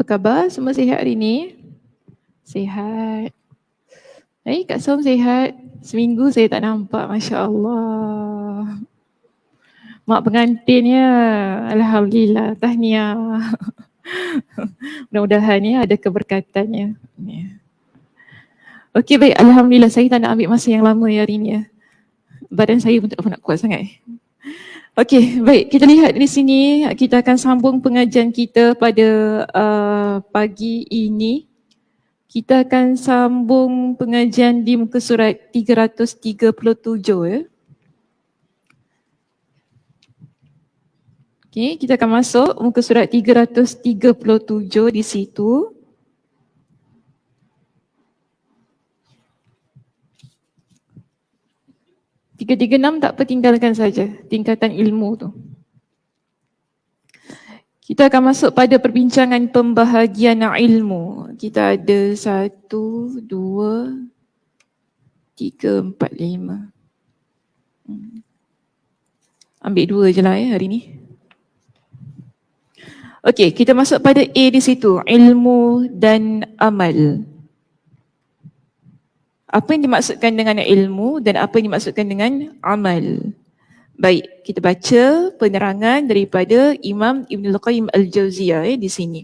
khabar? Semua sihat hari ni? Sihat. Kak Som sihat? Seminggu saya tak nampak, Masya Allah. Mak pengantinnya, Alhamdulillah, tahniah. Mudah-mudahan ya ada keberkatannya. Okey baik, Alhamdulillah saya tak nak ambil masa yang lama hari ni ya. Badan saya pun tak nak kuat sangat. Okey, baik. Kita lihat di sini, kita akan sambung pengajian kita pada pagi ini. Kita akan sambung pengajian di muka surat 337 ya. Okey, kita akan masuk muka surat 337 di situ. Tiga tiga enam tak apa, tinggalkan saja tingkatan ilmu tu. Kita akan masuk pada perbincangan pembahagian ilmu. Kita ada 1, 2, 3, 4, 5. Ambil 2 je lah ya hari ni. Okey, kita masuk pada A di situ, ilmu dan amal. Apa yang dimaksudkan dengan ilmu dan apa yang dimaksudkan dengan amal? Baik, kita baca penerangan daripada Imam Ibn Al-Qayyim Al-Jauziyah di sini.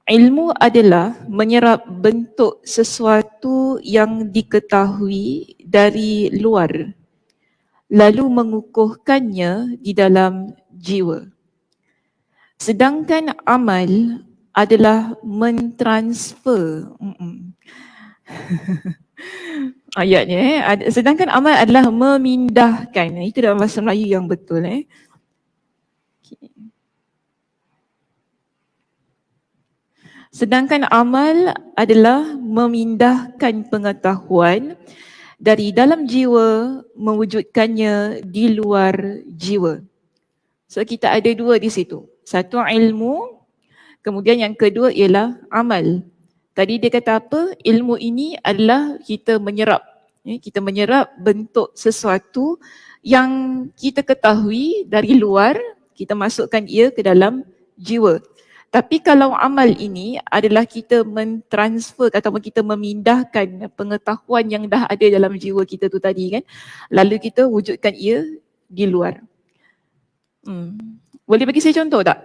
Ilmu adalah menyerap bentuk sesuatu yang diketahui dari luar, lalu mengukuhkannya di dalam jiwa. Sedangkan amal adalah mentransfer. Ayatnya sedangkan amal adalah memindahkan. Itu dalam bahasa Melayu yang betul Okay. Sedangkan amal adalah memindahkan pengetahuan dari dalam jiwa mewujudkannya di luar jiwa. So kita ada 2 di situ. Satu ilmu, kemudian yang kedua ialah amal. Tadi dia kata apa? Ilmu ini adalah kita menyerap. Kita menyerap bentuk sesuatu yang kita ketahui dari luar, kita masukkan ia ke dalam jiwa. Tapi kalau amal ini adalah kita mentransfer ataupun kita memindahkan pengetahuan yang dah ada dalam jiwa kita tu tadi kan, lalu kita wujudkan ia di luar. Boleh bagi saya contoh tak?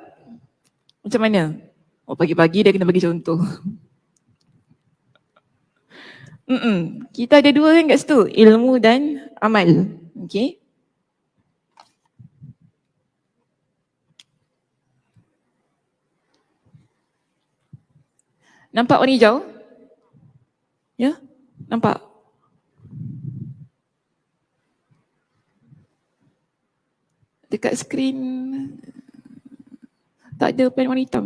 Macam mana? Oh, pagi-pagi dah kena bagi contoh. Kita ada 2 kan kat situ, ilmu dan amal. Okey. Nampak warna hijau? Ya? Nampak? Dekat skrin tak ada pen warna hitam.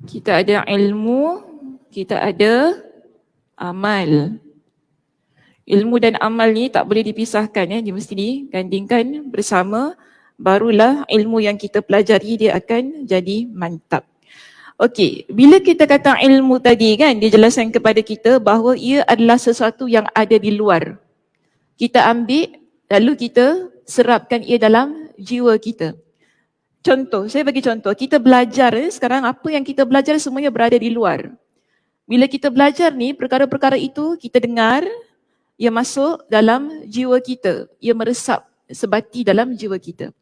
Kita ada ilmu, kita ada amal. Ilmu dan amal ni tak boleh dipisahkan dia mesti digandingkan bersama, barulah ilmu yang kita pelajari dia akan jadi mantap. Okey, bila kita kata ilmu tadi kan, dia jelaskan kepada kita bahawa ia adalah sesuatu yang ada di luar. Kita ambil lalu kita serapkan ia dalam jiwa kita. Contoh, saya bagi contoh, kita belajar sekarang apa yang kita belajar semuanya berada di luar. Bila kita belajar ni, perkara-perkara itu kita dengar, ia masuk dalam jiwa kita, ia meresap sebati dalam jiwa kita.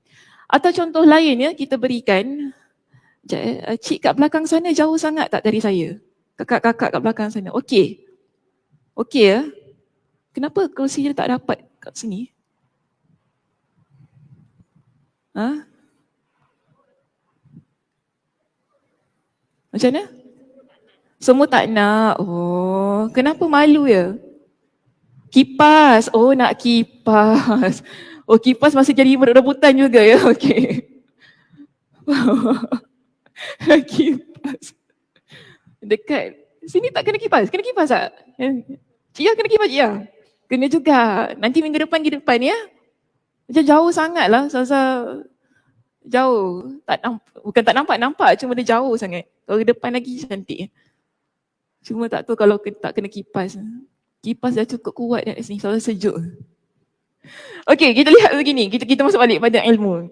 Atau contoh lain kita berikan, cik kat belakang sana jauh sangat tak dari saya? Kakak-kakak kat belakang sana, okey. Okey ya? Kenapa kerusi dia tak dapat kat sini? Macam mana? Semua tak nak. Oh, kenapa malu ya? Kipas. Oh, nak kipas. Oh, kipas masih jadi rebutan juga ya. Okey. Kipas. Dekat sini tak kena kipas? Kena kipas tak? Cik Ya kena kipas Cik Ya? Kena juga. Nanti minggu depan di depan ya. Macam jauh sangat lah. Jauh. Tak nampak, bukan tak nampak, nampak. Cuma dia jauh sangat. Kalau ke depan lagi cantik. Cuma tak tahu kalau tak kena kipas. Kipas dah cukup kuat kat sini, selalu sejuk. Okey, kita lihat begini, kita masuk balik pada ilmu.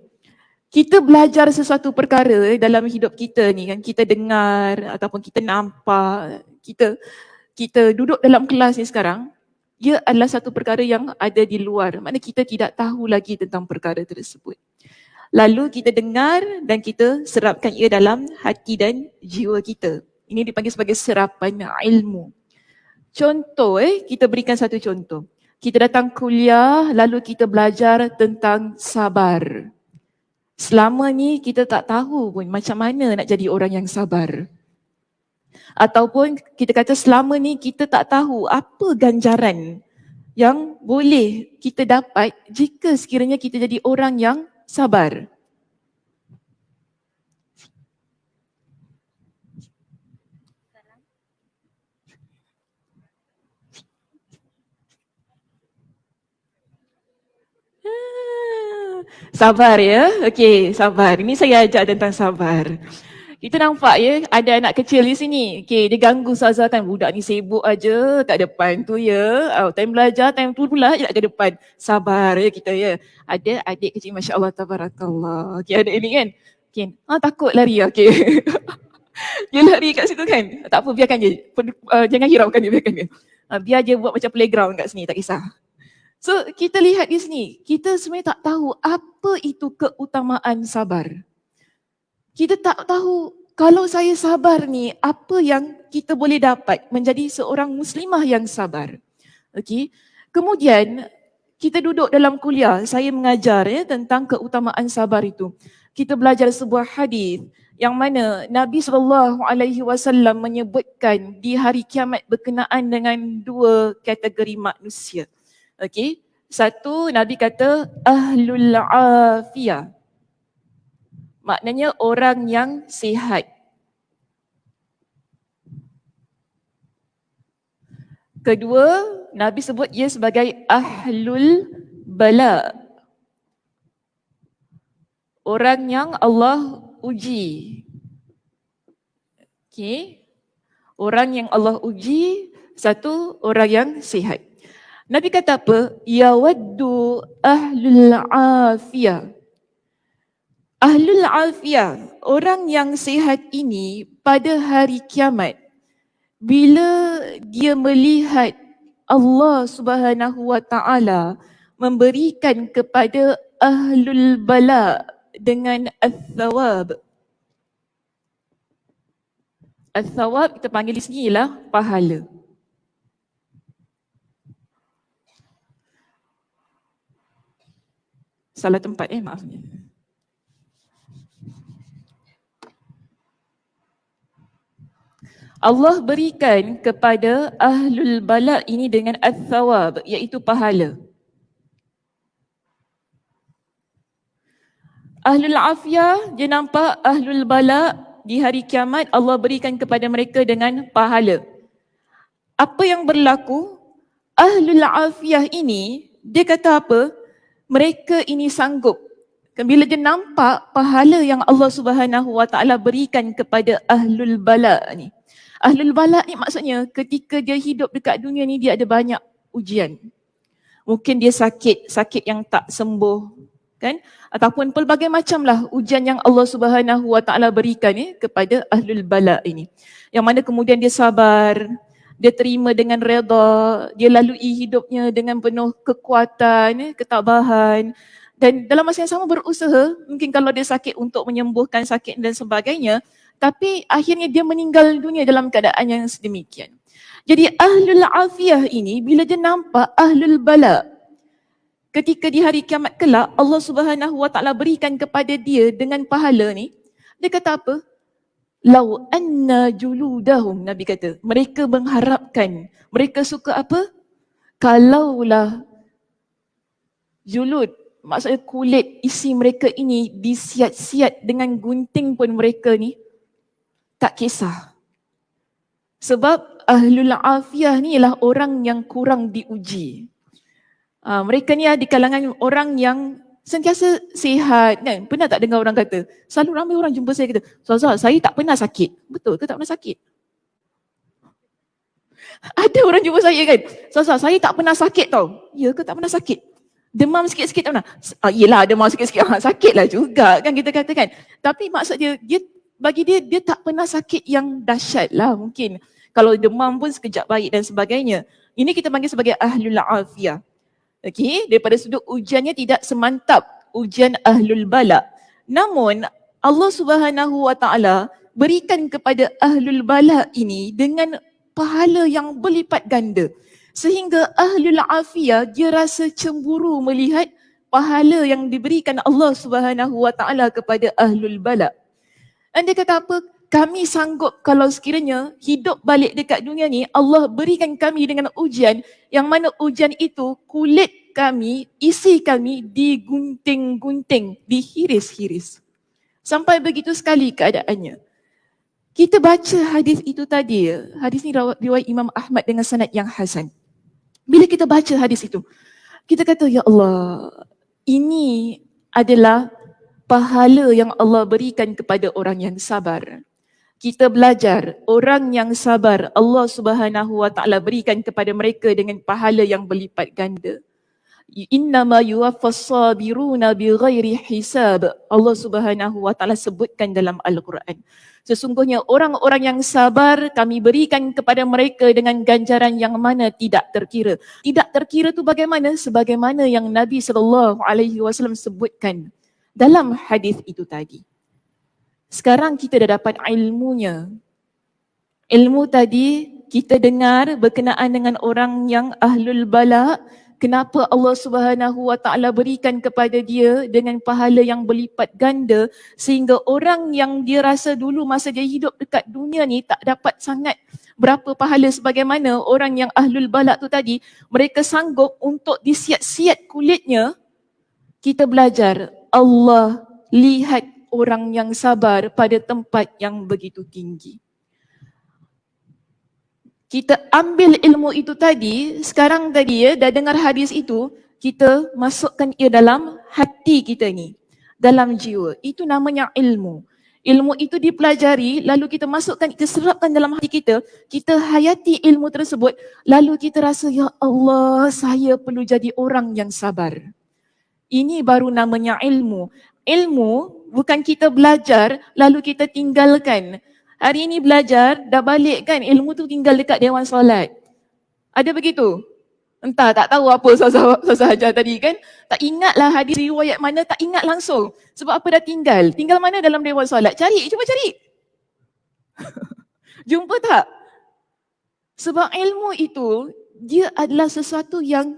Kita belajar sesuatu perkara dalam hidup kita ni kan, kita dengar ataupun kita nampak, kita duduk dalam kelas ni sekarang, ia adalah satu perkara yang ada di luar. Maknanya kita tidak tahu lagi tentang perkara tersebut. Lalu kita dengar dan kita serapkan ia dalam hati dan jiwa kita. Ini dipanggil sebagai serapan ilmu. Contoh, kita berikan satu contoh. Kita datang kuliah, lalu kita belajar tentang sabar. Selama ni kita tak tahu pun macam mana nak jadi orang yang sabar. Ataupun kita kata selama ni kita tak tahu apa ganjaran yang boleh kita dapat jika sekiranya kita jadi orang yang sabar. Sabar ya. Okey, sabar. Ini saya ajar tentang sabar. Kita nampak ya, ada anak kecil di sini. Okey, dia ganggu Ustazah kan. Budak ni sibuk aja kat depan tu ya. Time belajar, time tu pula je nak ke depan. Sabar ya kita ya. Ada adik kecil, Masya Allah, tabarakallah. Okey, adik ni kan. Okey, takut lari. Okey. Dia lari kat situ kan. Tak apa, biarkan je. Jangan hiraukan dia, biarkan dia. Biar dia buat macam playground kat sini, tak kisah. So kita lihat di sini, kita sebenarnya tak tahu apa itu keutamaan sabar. Kita tak tahu kalau saya sabar ni, apa yang kita boleh dapat menjadi seorang muslimah yang sabar. Okey. Kemudian kita duduk dalam kuliah, saya mengajar ya tentang keutamaan sabar itu. Kita belajar sebuah hadis yang mana Nabi SAW menyebutkan di hari kiamat berkenaan dengan dua kategori manusia. Okey. Satu, Nabi kata ahlul afiyah. Maknanya orang yang sihat. Kedua, Nabi sebut ia sebagai ahlul bala. Orang yang Allah uji. Okey. Orang yang Allah uji, satu orang yang sihat. Nabi kata apa? Yawaddu ahlul afiyah. Ahlul afiyah, orang yang sihat ini pada hari kiamat, bila dia melihat Allah Subhanahu wa taala memberikan kepada ahlul bala dengan al-thawab. Al-thawab kita panggil di sini ialah pahala. Salah tempat maaf. Allah berikan kepada ahlul bala ini dengan al-thawab, iaitu pahala. Ahlul afiyah, dia nampak ahlul bala di hari kiamat Allah berikan kepada mereka dengan pahala. Apa yang berlaku? Ahlul afiyah ini, dia kata apa? Mereka ini sanggup. Bila dia nampak pahala yang Allah Subhanahu wa taala berikan kepada ahlul bala ni. Ahlul bala ni maksudnya ketika dia hidup dekat dunia ni dia ada banyak ujian. Mungkin dia sakit yang tak sembuh kan? Ataupun pelbagai macamlah ujian yang Allah Subhanahu wa taala berikan kepada ahlul bala ini. Yang mana kemudian dia sabar, dia terima dengan redha, dia lalui hidupnya dengan penuh kekuatan, ketabahan dan dalam masa yang sama berusaha, mungkin kalau dia sakit untuk menyembuhkan sakit dan sebagainya, tapi akhirnya dia meninggal dunia dalam keadaan yang sedemikian. Jadi ahlul afiyah ini bila dia nampak ahlul bala, ketika di hari kiamat kelak Allah Subhanahu wa taala berikan kepada dia dengan pahala ni, dia kata apa? Lau anna juludahum, Nabi kata, mereka mengharapkan, mereka suka apa? Kalaulah julud, maksudnya kulit isi mereka ini disiat-siat dengan gunting pun mereka ni tak kisah. Sebab ahlul afiyah ni ialah orang yang kurang diuji. Mereka ni di kalangan orang yang sentiasa sihat kan. Pernah tak dengar orang kata, selalu ramai orang jumpa saya kata, Ustazah, saya tak pernah sakit. Betul ke tak pernah sakit? Ada orang jumpa saya kan, Sasa, saya tak pernah sakit tau. Ya ke tak pernah sakit? Demam sikit-sikit tak pernah? Yelah demam sikit-sikit, sakit lah juga kan kita katakan. Tapi maksud dia bagi dia tak pernah sakit yang dahsyat lah mungkin. Kalau demam pun sekejap baik dan sebagainya. Ini kita panggil sebagai ahlul afiyah. Okey, daripada sudut ujiannya tidak semantap ujian ahlul bala. Namun Allah Subhanahu Wa Taala berikan kepada ahlul bala ini dengan pahala yang berlipat ganda. Sehingga ahlul afiyah dia rasa cemburu melihat pahala yang diberikan Allah Subhanahu Wa Taala kepada ahlul bala. Dan dia kata apa? Kami sanggup kalau sekiranya hidup balik dekat dunia ni, Allah berikan kami dengan ujian yang mana ujian itu kulit kami, isi kami digunting-gunting, dihiris-hiris. Sampai begitu sekali keadaannya. Kita baca hadis itu tadi, hadis ni riwayat Imam Ahmad dengan sanad yang hasan. Bila kita baca hadis itu, kita kata, ya Allah, ini adalah pahala yang Allah berikan kepada orang yang sabar. Kita belajar orang yang sabar Allah Subhanahu Wa Taala berikan kepada mereka dengan pahala yang berlipat ganda. Innama yuwaffas sabiruna bighairi hisab. Allah Subhanahu Wa Taala sebutkan dalam Al-Quran. Sesungguhnya orang-orang yang sabar kami berikan kepada mereka dengan ganjaran yang mana tidak terkira. Tidak terkira tu bagaimana? Sebagaimana yang Nabi SAW sebutkan dalam hadis itu tadi. Sekarang kita dah dapat ilmunya. Ilmu tadi kita dengar berkenaan dengan orang yang ahlul bala. Kenapa Allah Subhanahu Wa Taala berikan kepada dia dengan pahala yang berlipat ganda sehingga orang yang dia rasa dulu masa dia hidup dekat dunia ni tak dapat sangat berapa pahala sebagaimana orang yang ahlul bala tu tadi, mereka sanggup untuk disiat-siat kulitnya. Kita belajar Allah lihat orang yang sabar pada tempat yang begitu tinggi. Kita ambil ilmu itu tadi, sekarang tadi dah dengar hadis itu, kita masukkan ia dalam hati kita ni, dalam jiwa. Itu namanya ilmu. Ilmu itu dipelajari, lalu kita masukkan, kita serapkan dalam hati kita hayati ilmu tersebut, lalu kita rasa, ya Allah, saya perlu jadi orang yang sabar. Ini baru namanya ilmu. Ilmu bukan kita belajar lalu kita tinggalkan. Hari ini belajar, dah balik kan, ilmu tu tinggal dekat Dewan Solat. Ada begitu? Entah, tak tahu apa Ustazah ajar tadi kan. Tak ingatlah hadis riwayat mana, tak ingat langsung. Sebab apa dah tinggal? Tinggal mana dalam Dewan Solat? Cari, cuba cari. Jumpa tak? Sebab ilmu itu, dia adalah sesuatu yang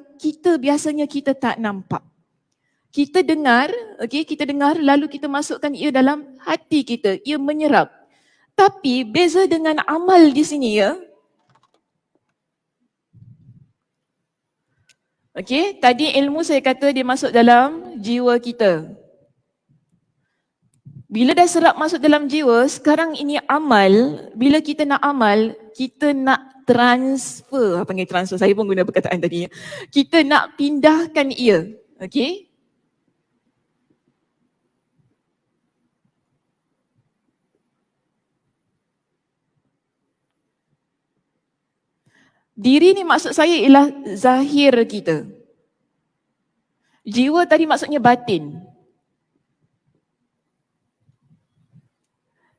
biasanya kita tak nampak. Kita dengar, kita dengar lalu kita masukkan ia dalam hati kita, ia menyerap. Tapi beza dengan amal di sini ya. Tadi ilmu saya kata dia masuk dalam jiwa kita. Bila dah serap masuk dalam jiwa, sekarang ini amal, bila kita nak amal, kita nak transfer, panggil transfer, saya pun guna perkataan tadi. Kita nak pindahkan ia, Diri ni maksud saya ialah zahir kita. Jiwa tadi maksudnya batin.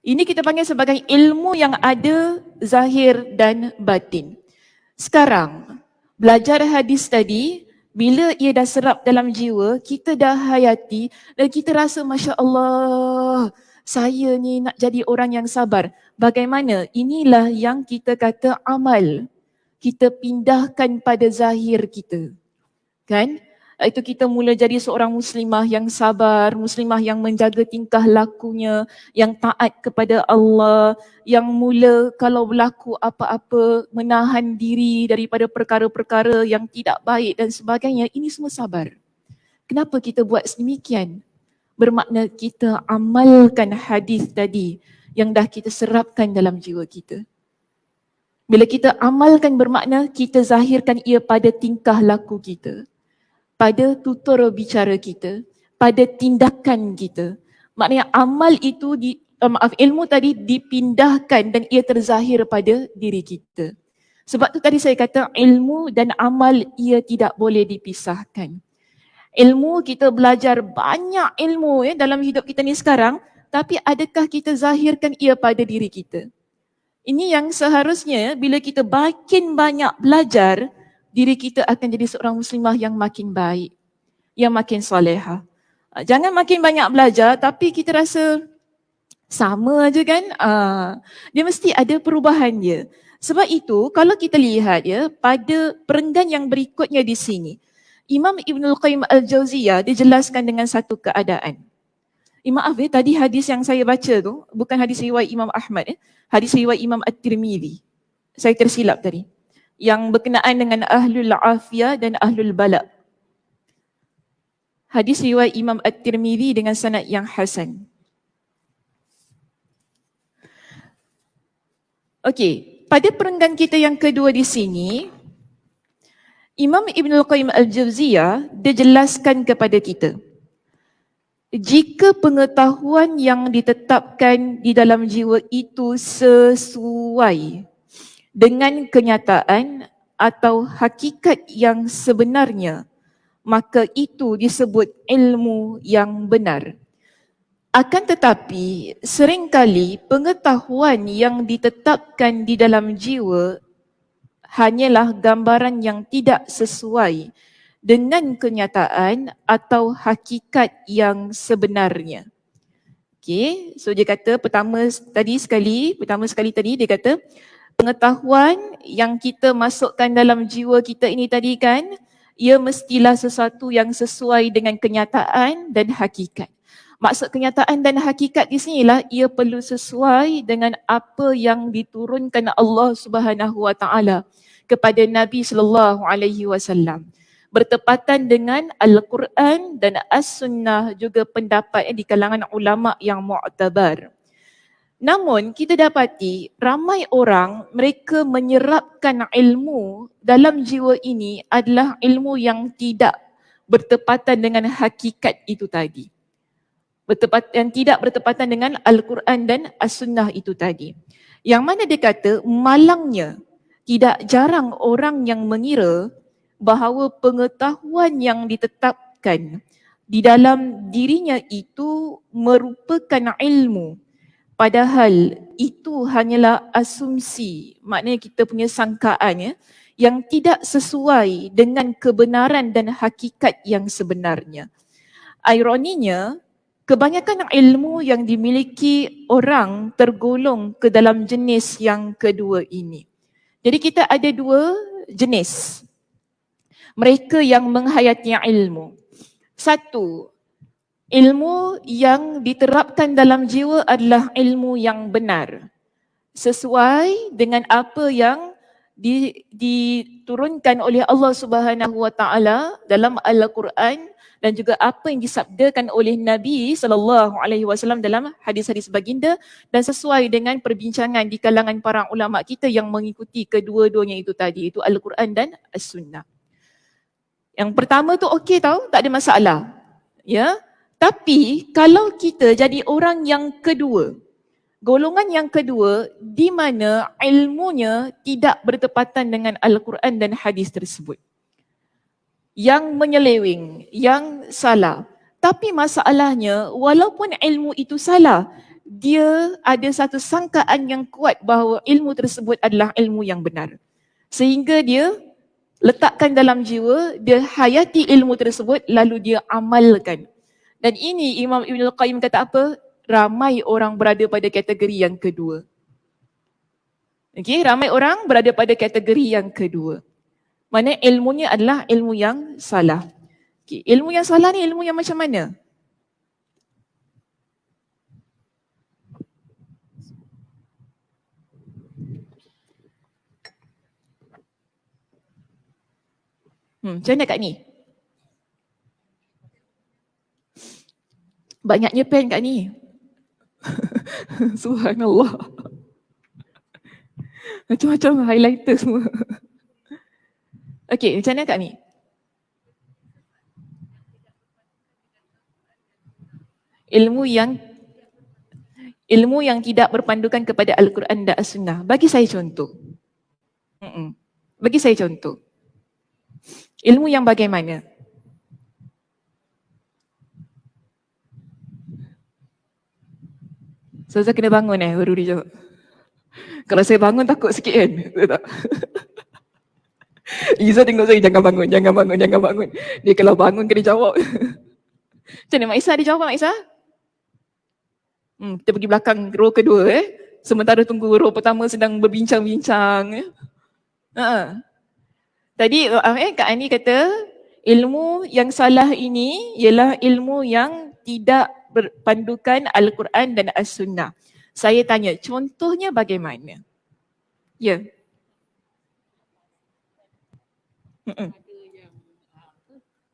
Ini kita panggil sebagai ilmu yang ada zahir dan batin. Sekarang, belajar hadis tadi, bila ia dah serap dalam jiwa, kita dah hayati dan kita rasa Masya Allah, saya ni nak jadi orang yang sabar. Bagaimana? Inilah yang kita kata amal. Kita pindahkan pada zahir kita. Kan? Itu kita mula jadi seorang muslimah yang sabar, muslimah yang menjaga tingkah lakunya, yang taat kepada Allah, yang mula kalau berlaku apa-apa menahan diri daripada perkara-perkara yang tidak baik dan sebagainya. Ini semua sabar. Kenapa kita buat sedemikian? Bermakna kita amalkan hadis tadi yang dah kita serapkan dalam jiwa kita. Bila kita amalkan bermakna kita zahirkan ia pada tingkah laku kita, pada tutur bicara kita, pada tindakan kita. Maknanya amal itu, ilmu tadi dipindahkan dan ia terzahir pada diri kita. Sebab tu tadi saya kata ilmu dan amal ia tidak boleh dipisahkan. Ilmu, kita belajar banyak ilmu dalam hidup kita ni sekarang, tapi adakah kita zahirkan ia pada diri kita? Ini yang seharusnya bila kita makin banyak belajar, diri kita akan jadi seorang muslimah yang makin baik, yang makin solehah. Jangan makin banyak belajar tapi kita rasa sama aja kan? Dia mesti ada perubahan dia. Sebab itu kalau kita lihat pada perenggan yang berikutnya di sini, Imam Ibnul Qayyim Al-Jauziyah dijelaskan dengan satu keadaan. Maaf tadi hadis yang saya baca tu bukan hadis riwayat Imam Ahmad, hadis riwayat Imam At-Tirmidzi. Saya tersilap tadi. Yang berkenaan dengan ahlul afiyah dan ahlul bala. Hadis riwayat Imam At-Tirmidzi dengan sanad yang hasan. Okey, pada perenggan kita yang kedua di sini, Imam Ibnul Qayyim Al-Jauziyah dia jelaskan kepada kita, jika pengetahuan yang ditetapkan di dalam jiwa itu sesuai dengan kenyataan atau hakikat yang sebenarnya, maka itu disebut ilmu yang benar. Akan tetapi, seringkali pengetahuan yang ditetapkan di dalam jiwa hanyalah gambaran yang tidak sesuai dengan kenyataan atau hakikat yang sebenarnya. Okay, so dia kata pertama sekali tadi dia kata pengetahuan yang kita masukkan dalam jiwa kita ini tadi kan, ia mestilah sesuatu yang sesuai dengan kenyataan dan hakikat. Maksud kenyataan dan hakikat di sinilah ia perlu sesuai dengan apa yang diturunkan Allah Subhanahu Wa Taala kepada Nabi sallallahu alaihi wasallam. Bertepatan dengan Al-Quran dan As-Sunnah, juga pendapat di kalangan ulama yang mu'tabar. Namun kita dapati ramai orang mereka menyerapkan ilmu dalam jiwa ini adalah ilmu yang tidak bertepatan dengan hakikat itu tadi. Yang tidak bertepatan dengan Al-Quran dan As-Sunnah itu tadi. Yang mana dia kata malangnya tidak jarang orang yang mengira bahawa pengetahuan yang ditetapkan di dalam dirinya itu merupakan ilmu. Padahal itu hanyalah asumsi, maknanya kita punya sangkaan yang tidak sesuai dengan kebenaran dan hakikat yang sebenarnya. Ironinya, kebanyakan ilmu yang dimiliki orang tergolong ke dalam jenis yang kedua ini. Jadi kita ada dua jenis mereka yang menghayati ilmu. Satu, ilmu yang diterapkan dalam jiwa adalah ilmu yang benar, sesuai dengan apa yang diturunkan oleh Allah Subhanahu Wa Taala dalam Al-Quran dan juga apa yang disabdakan oleh Nabi sallallahu alaihi wasallam dalam hadis-hadis baginda, dan sesuai dengan perbincangan di kalangan para ulama kita yang mengikuti kedua-duanya itu tadi, itu Al-Quran dan As-Sunnah. Yang pertama tu okey tau, tak ada masalah. Ya. Tapi kalau kita jadi orang yang kedua, golongan yang kedua di mana ilmunya tidak bertepatan dengan Al-Quran dan hadis tersebut, yang menyeleweng, yang salah. Tapi masalahnya walaupun ilmu itu salah, dia ada satu sangkaan yang kuat bahawa ilmu tersebut adalah ilmu yang benar. Sehingga dia letakkan dalam jiwa, dia hayati ilmu tersebut lalu dia amalkan. Dan ini Imam Ibnul Qayyim kata apa? Ramai orang berada pada kategori yang kedua. Okey, ramai orang berada pada kategori yang kedua. Mana ilmunya adalah ilmu yang salah. Okay. Ilmu yang salah ni ilmu yang macam mana? Macam mana kat ni? Banyaknya pen kat ni. Subhanallah. Macam-macam highlighter semua. Okey, macam mana kat ni? Ilmu yang tidak berpandukan kepada Al-Quran dan As-Sunnah. Bagi saya contoh. Bagi saya contoh. Ilmu yang bagaimana? Saya kena bangun baru dia jawab. Kalau saya bangun takut sikit kan? Betul tak? Iza tengok saya, jangan bangun, jangan bangun, jangan bangun. Dia kalau bangun kena jawab. Macam mana Mak Isa, dia jawab Mak Isa? Kita pergi belakang row kedua sementara tunggu row pertama sedang berbincang-bincang. Tadi Kak Ani kata ilmu yang salah ini ialah ilmu yang tidak berpandukan Al-Quran dan As-Sunnah. Saya tanya, contohnya bagaimana? Ya.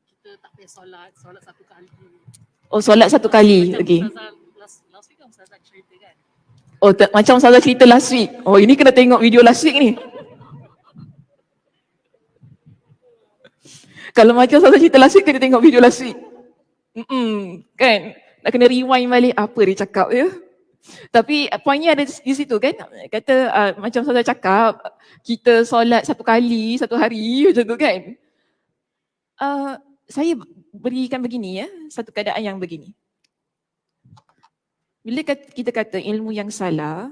Kita tak payah solat satu kali. Oh, solat satu kali. Okey. Last week kan Ustazah cerita kan? Oh, macam Ustazah cerita last week. Oh, ini kena tengok video last week ni. Kalau macam Ustazah cerita last week, kena tengok video last week. Kan? Nak kena rewind balik apa dia cakap ya. Tapi poinnya ada di situ kan. Kata macam Ustazah cakap, kita solat satu kali, satu hari macam tu kan. Saya berikan begini satu keadaan yang begini. Bila kita kata ilmu yang salah,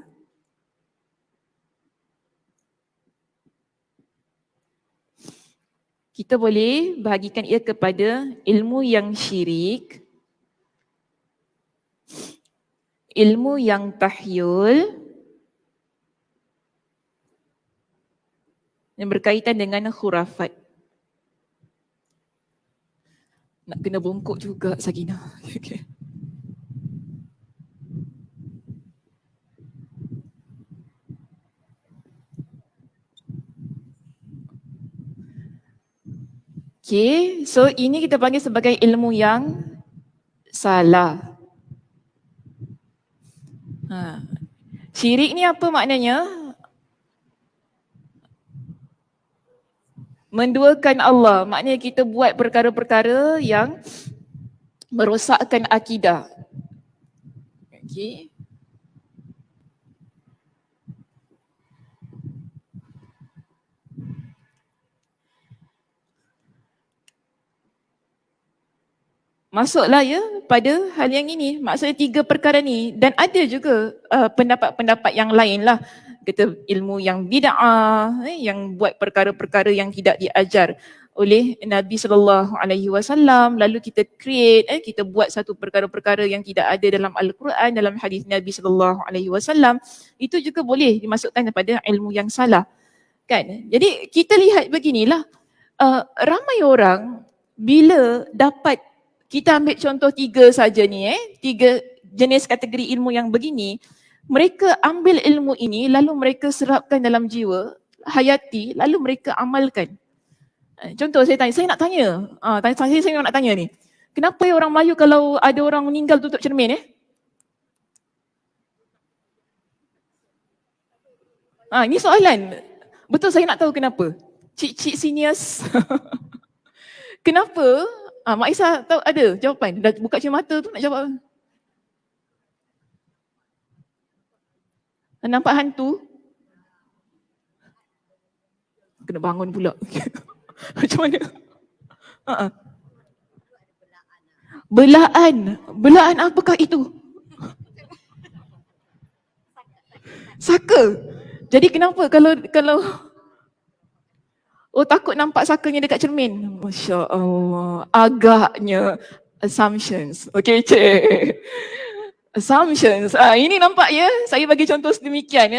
kita boleh bahagikan ia kepada ilmu yang syirik, ilmu yang tahyul, yang berkaitan dengan khurafat. Nak kena bongkok juga Sakinah. Okay. Okay, so ini kita panggil sebagai ilmu yang salah. Syirik ni apa maknanya? Menduakan Allah. Maknanya kita buat perkara-perkara yang merosakkan akidah. Okay. Masuklah pada hal yang ini. Maksudnya 3 perkara ni. Dan ada juga pendapat-pendapat yang lain lah. Kata ilmu yang bid'ah, yang buat perkara-perkara yang tidak diajar oleh Nabi SAW. Lalu kita create, kita buat satu perkara-perkara yang tidak ada dalam Al-Quran, dalam hadis Nabi SAW. Itu juga boleh dimasukkan kepada ilmu yang salah. Kan? Jadi kita lihat beginilah. Ramai orang bila dapat, kita ambil contoh 3 saja ni 3 jenis kategori ilmu yang begini, mereka ambil ilmu ini lalu mereka serapkan dalam jiwa, hayati, lalu mereka amalkan. Contoh saya nak tanya, saya nak tanya ni. Kenapa orang Melayu kalau ada orang meninggal tutup cermin Ini soalan. Betul, saya nak tahu kenapa. Cik seniors. Kenapa? Mak Isa tahu ada jawapan. Dah buka cermin mata tu nak jawab. Nampak hantu? Kena bangun pula. Macam mana? Belaan. Belaan apakah itu? Saka. Jadi kenapa kalau takut nampak sakanya dekat cermin? Masya Allah. Agaknya assumptions. Okay, cik. Assumptions. Ini nampak saya bagi contoh sedemikian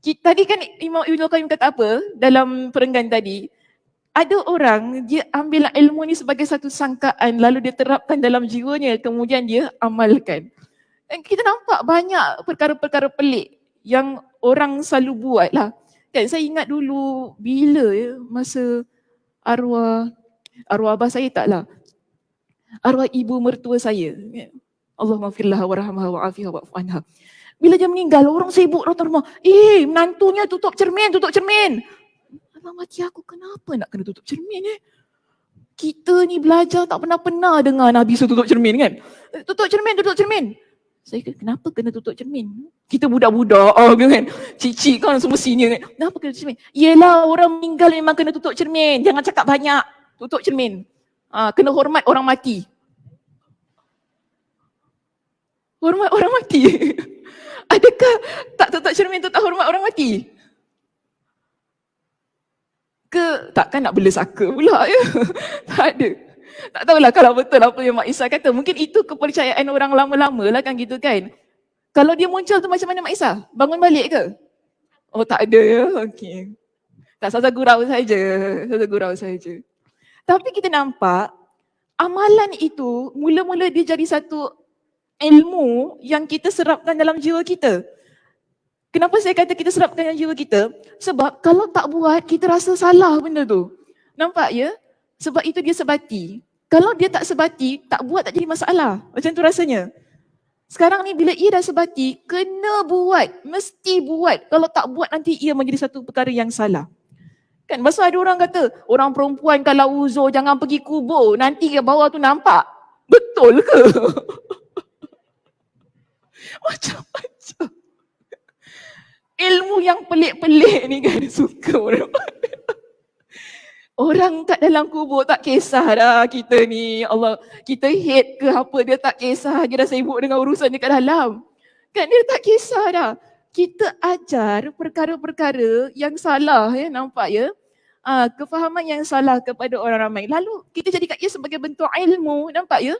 Tadi kan Imam Ibn Qayyim kata apa dalam perenggan tadi? Ada orang dia ambil ilmu ni sebagai satu sangkaan lalu dia terapkan dalam jiwanya, kemudian dia amalkan. Dan kita nampak banyak perkara-perkara pelik yang orang selalu buat lah. Kan saya ingat dulu bila masa arwah abah saya taklah. Arwah ibu mertua saya. Allahumma firlah warahmah wa'afihah wa'fu anha. Bila dia meninggal, orang sibuk datang rumah. Menantunya tutup cermin. Alam hati aku, kenapa nak kena tutup cermin Kita ni belajar tak pernah dengar Nabi suruh tutup cermin kan. Tutup cermin. Saya kata, kenapa kena tutup cermin? Kita budak-budak kan, cik-cik kan semua senior kan. Kenapa kena tutup cermin? Yelah, orang meninggal memang kena tutup cermin. Jangan cakap banyak, tutup cermin. Kena hormat orang mati. Hormat orang mati. Adakah tak tutup cermin tu tak hormat orang mati? Takkan nak bela saka pula ya? Tak ada. Tak tahulah kalau betul apa yang Mak Isa kata. Mungkin itu kepercayaan orang lama-lama lah kan gitu kan. Kalau dia muncul tu macam mana Mak Isa? Bangun balik ke? Oh tak ada ya? Okey. Tak, saja gurau saja. Saja gurau saja. Tapi kita nampak amalan itu mula-mula dia jadi satu ilmu yang kita serapkan dalam jiwa kita. Kenapa saya kata kita serapkan dalam jiwa kita? Sebab kalau tak buat, kita rasa salah benda tu. Nampak ya? Sebab itu dia sebati. Kalau dia tak sebati, tak buat tak jadi masalah. Macam tu rasanya. Sekarang ni bila ia dah sebati, kena buat. Mesti buat. Kalau tak buat nanti ia menjadi satu perkara yang salah. Kan pasal ada orang kata, orang perempuan kalau uzur jangan pergi kubur. Nanti ke bawah tu nampak. Betul ke? Macam-macam. Ilmu yang pelik-pelik ni kan suka orang. Orang kat dalam kubur tak kisah dah kita ni. Allah, kita hate ke apa dia tak kisah. Dia dah sibuk dengan urusan dia kat dalam. Kan dia tak kisah dah. Kita ajar perkara-perkara yang salah ya, nampak ya. Kefahaman yang salah kepada orang ramai. Lalu kita jadikan ia sebagai bentuk ilmu, nampak ya.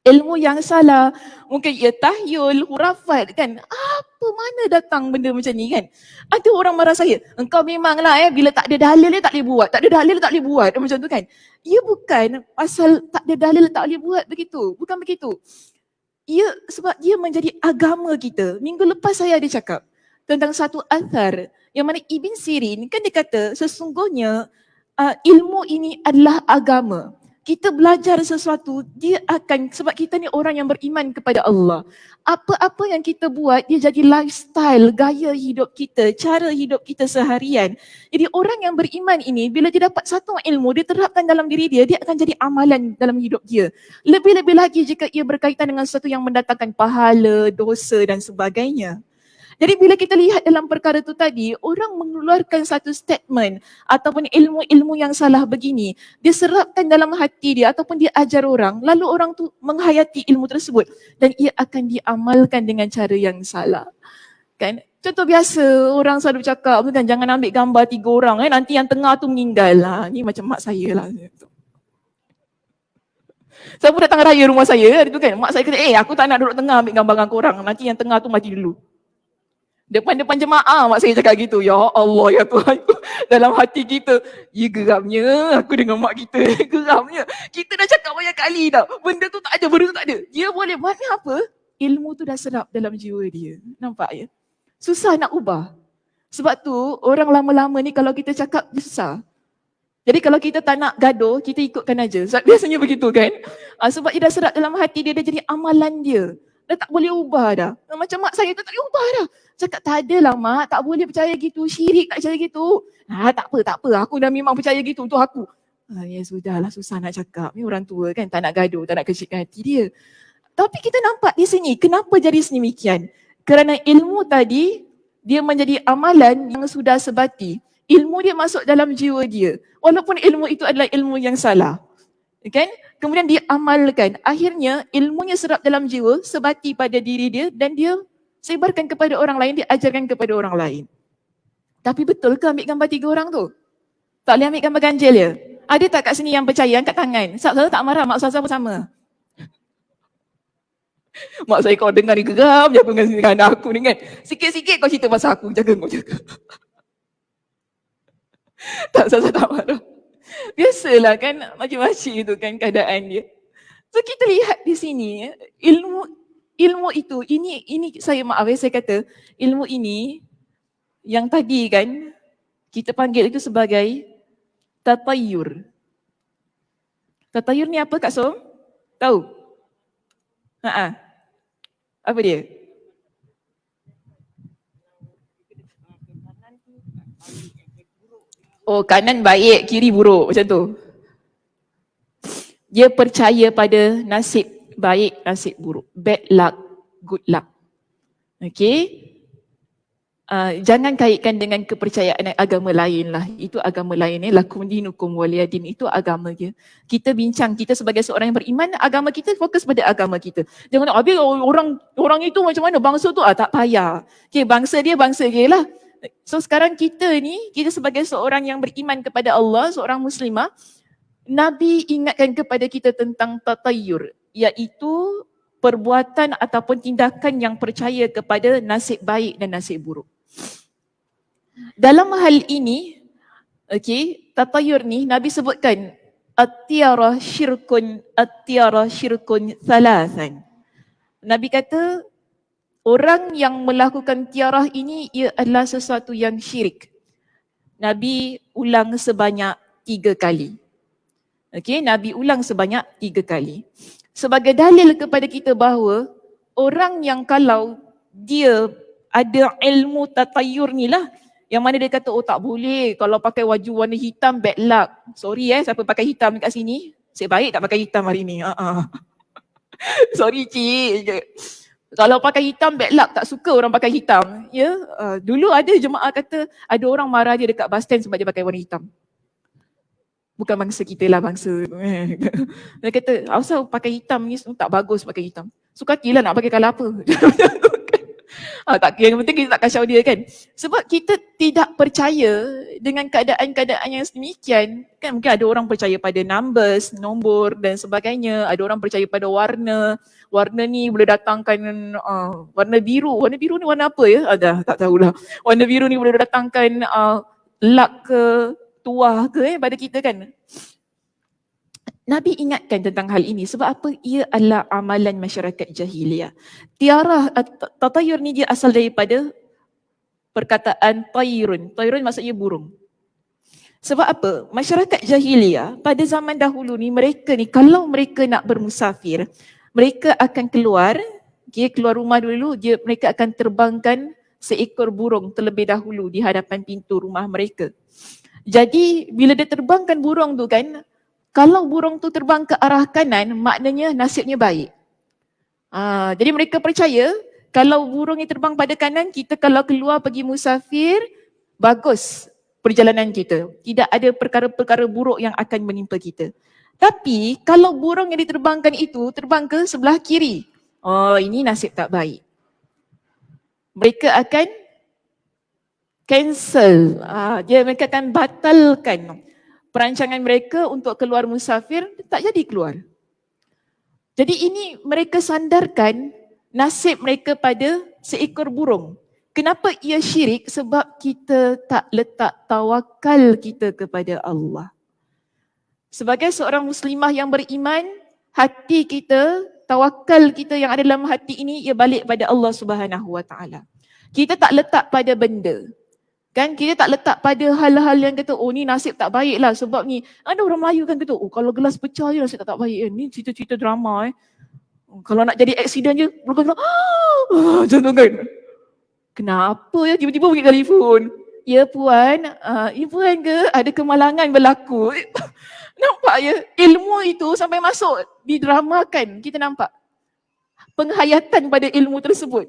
Ilmu yang salah, mungkin ia tahyul, hurafat kan. Apa mana datang benda macam ni kan? Ada orang marah saya, engkau memanglah bila tak ada dalil dia tak boleh buat, tak ada dalil tak boleh buat macam tu kan. Ia bukan pasal tak ada dalil tak boleh buat begitu, bukan begitu. Ia sebab dia menjadi agama kita. Minggu lepas saya ada cakap tentang satu athar yang mana Ibn Sirin kan dia kata sesungguhnya ilmu ini adalah agama. Kita belajar sesuatu, dia akan, sebab kita ni orang yang beriman kepada Allah. Apa-apa yang kita buat, dia jadi lifestyle, gaya hidup kita, cara hidup kita seharian. Jadi orang yang beriman ini, bila dia dapat satu ilmu, dia terapkan dalam diri dia, dia akan jadi amalan dalam hidup dia. Lebih-lebih lagi jika ia berkaitan dengan sesuatu yang mendatangkan pahala, dosa dan sebagainya. Jadi bila kita lihat dalam perkara tu tadi, orang mengeluarkan satu statement ataupun ilmu-ilmu yang salah begini, dia serapkan dalam hati dia ataupun dia ajar orang, lalu orang tu menghayati ilmu tersebut dan ia akan diamalkan dengan cara yang salah. Kan? Contoh biasa orang selalu cakap kan, jangan ambil gambar 3 orang nanti yang tengah tu meninggal lah. Ni macam mak saya lah. Siapa datang raya rumah saya, itu kan mak saya kata, aku tak nak duduk tengah ambil gambar dengan korang, nanti yang tengah tu mati dulu. Depan-depan jemaah mak saya cakap gitu. Ya Allah ya Tuhan. Dalam hati kita, ya geramnya aku dengan mak kita. Geramnya. Kita dah cakap banyak kali dah. Benda tu tak ada, benda tu tak ada. Dia boleh buat apa? Ilmu tu dah serap dalam jiwa dia. Nampak ya? Susah nak ubah. Sebab tu orang lama-lama ni kalau kita cakap dia susah. Jadi kalau kita tak nak gaduh, kita ikutkan aja. Biasanya begitu kan? Sebab dia dah serap dalam hati dia, dah jadi amalan dia. Dah tak boleh ubah dah. Macam mak saya tu tak boleh ubah dah. Cakap tak adalah mak, tak boleh percaya gitu. Syirik tak percaya gitu. Tak apa. Aku dah memang percaya gitu untuk aku. Ya sudahlah, susah nak cakap. Ni orang tua kan, tak nak gaduh, tak nak kecilkan hati dia. Tapi kita nampak di sini, kenapa jadi sedemikian? Kerana ilmu tadi, dia menjadi amalan yang sudah sebati. Ilmu dia masuk dalam jiwa dia. Walaupun ilmu itu adalah ilmu yang salah. Kan? Kemudian dia amalkan. Akhirnya ilmunya serap dalam jiwa, sebati pada diri dia dan dia sebarkan kepada orang lain, dia ajarkan kepada orang lain. Tapi betul ke ambil gambar 3 orang tu? Tak boleh ambil gambar ganjil ya? Ada tak kat sini yang percaya, angkat tangan. Ustaz tak marah, mak Ustaz sama. Mak saya kau dengar ni geram je dengan anak aku ni kan. Sikit-sikit kau cerita pasal aku, jaga kau jaga. Tak, Ustaz tak marah. Biasalah kan macam-macam itu kan keadaan dia. So kita lihat di sini ilmu itu, ini saya maaf saya kata ilmu ini yang tadi kan kita panggil itu sebagai tatayur. Tatayur ni apa Kak Som? Tahu? Apa dia? Oh, kanan baik, kiri buruk macam tu. Dia percaya pada nasib baik, nasib buruk. Bad luck, good luck. Okay. Jangan kaitkan dengan kepercayaan agama lain lah. Itu agama lain lakum dinukum waliyadin, itu agama dia. Kita bincang, kita sebagai seorang yang beriman, agama kita fokus pada agama kita. Jangan habis orang itu macam mana, bangsa tu tak payah. Okay, bangsa dia lah. So sekarang kita sebagai seorang yang beriman kepada Allah, seorang muslimah, Nabi ingatkan kepada kita tentang tatayyur, iaitu perbuatan ataupun tindakan yang percaya kepada nasib baik dan nasib buruk. Dalam hal ini, tatayur ni Nabi sebutkan at-tiyarah syirkun thalathan. Nabi kata orang yang melakukan tiarah ini ia adalah sesuatu yang syirik. Nabi ulang sebanyak 3 kali. Nabi ulang sebanyak 3 kali. Sebagai dalil kepada kita bahawa orang yang kalau dia ada ilmu tatayur ni lah, yang mana dia kata tak boleh kalau pakai baju warna hitam bad luck. Sorry siapa pakai hitam dekat sini. Nasib baik tak pakai hitam hari ni. Sorry cik. Kalau pakai hitam bad luck, tak suka orang pakai hitam. Dulu ada jemaah kata ada orang marah dia dekat bus stand sebab dia pakai warna hitam. Bukan bangsa kita lah, bangsa. Dia kata, asal pakai hitam ni tak bagus pakai hitam. Suka hatilah nak pakai colour apa. Tak kira, yang penting kita tak kacau dia kan. Sebab kita tidak percaya dengan keadaan-keadaan yang sedemikian. Kan mungkin ada orang percaya pada numbers, nombor dan sebagainya. Ada orang percaya pada warna. Warna ni boleh datangkan warna biru. Warna biru ni warna apa ya? Tak tahulah. Warna biru ni boleh datangkan luck ke, tuah ke pada kita kan. Nabi ingatkan tentang hal ini sebab apa? Ia adalah amalan masyarakat jahiliyah. Tiarah tatayur ni dia asal daripada perkataan tayrun. Tayrun maksudnya burung. Sebab apa? Masyarakat jahiliyah pada zaman dahulu ni mereka ni kalau mereka nak bermusafir, mereka akan keluar rumah dulu, mereka akan terbangkan seekor burung terlebih dahulu di hadapan pintu rumah mereka. Jadi bila dia terbangkan burung tu kan, kalau burung tu terbang ke arah kanan, maknanya nasibnya baik. Jadi mereka percaya kalau burung ni terbang pada kanan, kita kalau keluar pergi musafir, bagus perjalanan kita. Tidak ada perkara-perkara buruk yang akan menimpa kita. Tapi kalau burung yang diterbangkan itu terbang ke sebelah kiri, ini nasib tak baik. Mereka akan cancel, mereka akan batalkan perancangan mereka untuk keluar musafir, tak jadi keluar. Jadi ini mereka sandarkan nasib mereka pada seekor burung. Kenapa ia syirik? Sebab kita tak letak tawakal kita kepada Allah. Sebagai seorang muslimah yang beriman, hati kita, tawakal kita yang ada dalam hati ini, ia balik pada Allah Subhanahu Wa Taala. Kita tak letak pada benda. Kan kita tak letak pada hal-hal yang kata ni nasib tak baik lah sebab ni. Ada orang Melayu kan kata kalau gelas pecah je nasib tak baik kan. Ni cerita-cerita drama Kalau nak jadi aksiden je macam tu kan. Kenapa tiba-tiba pergi telefon? Ya puan, puan ke ada kemalangan berlaku? Nampak ilmu itu sampai masuk didramakan. Kita nampak penghayatan pada ilmu tersebut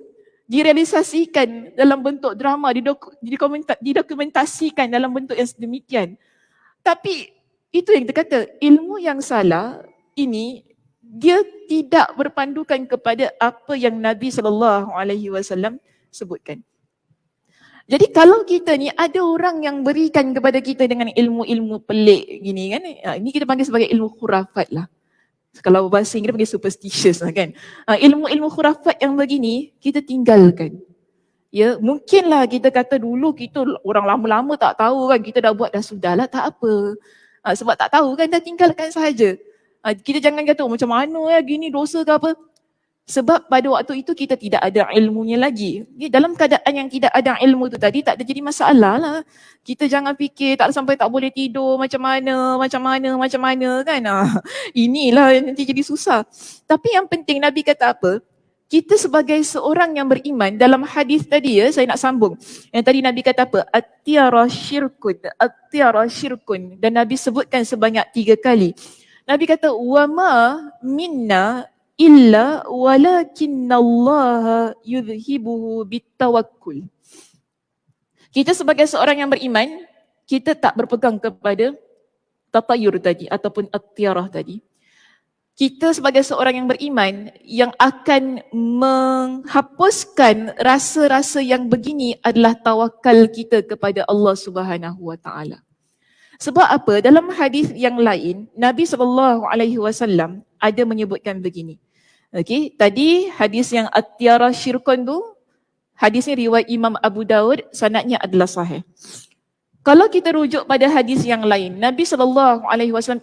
direalisasikan dalam bentuk drama, didokumentasikan dalam bentuk yang sedemikian. Tapi itu yang kita kata, ilmu yang salah ini dia tidak berpandukan kepada apa yang Nabi SAW sebutkan. Jadi kalau kita ni ada orang yang berikan kepada kita dengan ilmu-ilmu pelik gini kan, ini kita panggil sebagai ilmu khurafat lah. Kalau bahasa Inggeris panggil superstitious lah kan. Ilmu-ilmu khurafat yang begini kita tinggalkan. Mungkinlah kita kata dulu kita orang lama-lama tak tahu kan, kita dah buat dah sudahlah, tak apa. Sebab tak tahu kan, dah tinggalkan sahaja. Kita jangan kata macam mana gini dosa ke apa. Sebab pada waktu itu kita tidak ada ilmunya lagi. Dalam keadaan yang tidak ada ilmu tu tadi tak ada jadi masalah lah. Kita jangan fikir tak sampai tak boleh tidur macam mana kan. Inilah nanti jadi susah. Tapi yang penting Nabi kata apa? Kita sebagai seorang yang beriman dalam hadis tadi saya nak sambung. Yang tadi Nabi kata apa? At-tiyarah syirkun. Dan Nabi sebutkan sebanyak 3 kali. Nabi kata wa ma minna illa walakinnallaha yudhibuhu bitawakkul. Kita sebagai seorang yang beriman, kita tak berpegang kepada tatayur tadi ataupun at-tiarah tadi. Kita sebagai seorang yang beriman yang akan menghapuskan rasa-rasa yang begini adalah tawakal kita kepada Allah Subhanahu Wa Taala. Sebab apa? Dalam hadis yang lain, Nabi SAW ada menyebutkan begini. Okey, tadi hadis yang at-tiarah syirkun tu, hadisnya riwayat Imam Abu Daud, sanadnya adalah sahih. Kalau kita rujuk pada hadis yang lain, Nabi SAW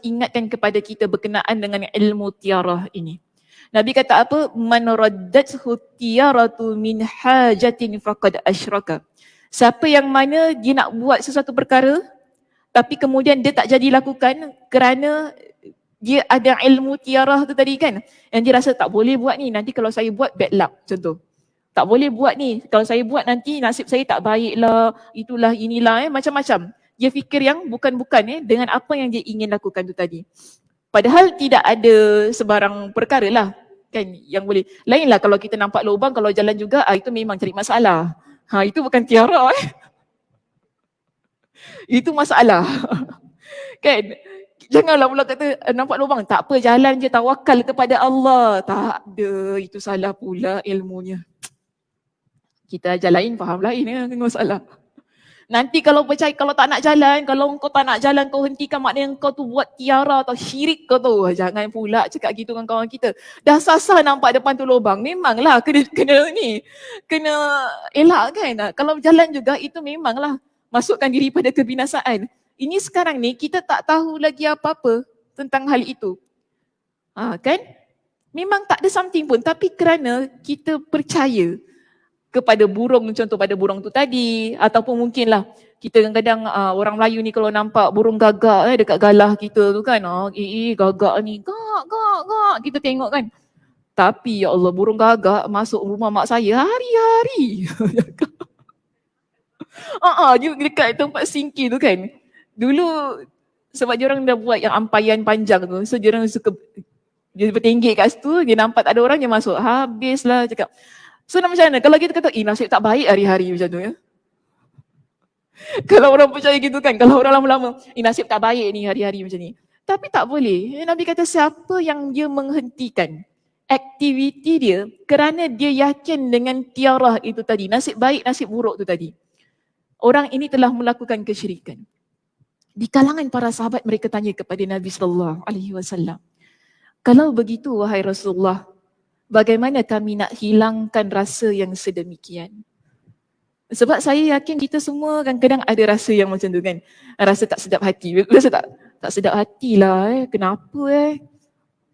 ingatkan kepada kita berkenaan dengan ilmu tiarah ini. Nabi kata apa? Man raddathu tiaratu min hajatin faqad asyraka. Siapa yang mana dia nak buat sesuatu perkara, tapi kemudian dia tak jadi lakukan kerana dia ada ilmu tiarah tu tadi kan. Yang dia rasa tak boleh buat ni, nanti kalau saya buat bad luck contoh. Tak boleh buat ni, kalau saya buat nanti nasib saya tak baik lah, itulah inilah macam-macam. Dia fikir yang bukan-bukan dengan apa yang dia ingin lakukan tu tadi. Padahal tidak ada sebarang perkara lah kan yang boleh. Lainlah kalau kita nampak lubang, kalau jalan juga, itu memang cari masalah. Itu bukan tiara Itu masalah. Kan? Janganlah pula kata nampak lubang, tak apa jalan je, tawakal kepada Allah. Tak ada, itu salah pula ilmunya. Kita ajar lain, faham lain masalah. Nanti kalau percaya, kalau tak nak jalan, kalau kau tak nak jalan, kau hentikan, maknanya kau tu buat tiara atau syirik kau tu. Jangan pula cakap gitu dengan kawan kita. Dah sasar nampak depan tu lubang, memanglah kena elak kan. Kalau jalan juga itu memanglah masukkan diri pada kebinasaan. Ini sekarang ni kita tak tahu lagi apa-apa tentang hal itu. Kan? Memang tak ada something pun, tapi kerana kita percaya kepada burung, contoh pada burung tu tadi, ataupun mungkinlah kita kadang-kadang orang Melayu ni kalau nampak burung gagak dekat galah kita tu kan, gagak ni, gak, kita tengok kan. Tapi ya Allah, burung gagak masuk rumah mak saya hari-hari. Dia dekat tempat singki tu kan. Dulu sebab dia orang dah buat yang ampaian panjang tu, so dia orang suka dia bertinggi kat situ, dia nampak tak ada orang, dia masuk, habislah cakap. So nak macam mana? Kalau kita kata, nasib tak baik hari-hari macam tu ya. Kalau orang percaya gitu kan, kalau orang lama-lama, nasib tak baik ni hari-hari macam ni. Tapi tak boleh. Nabi kata siapa yang dia menghentikan aktiviti dia kerana dia yakin dengan tiarah itu tadi, nasib baik, nasib buruk tu tadi. Orang ini telah melakukan kesyirikan. Di kalangan para sahabat mereka tanya kepada Nabi SAW, kalau begitu wahai Rasulullah, bagaimana kami nak hilangkan rasa yang sedemikian? Sebab saya yakin kita semua kadang-kadang ada rasa yang macam tu kan. Rasa tak sedap hati. Rasa tak sedap hati lah Kenapa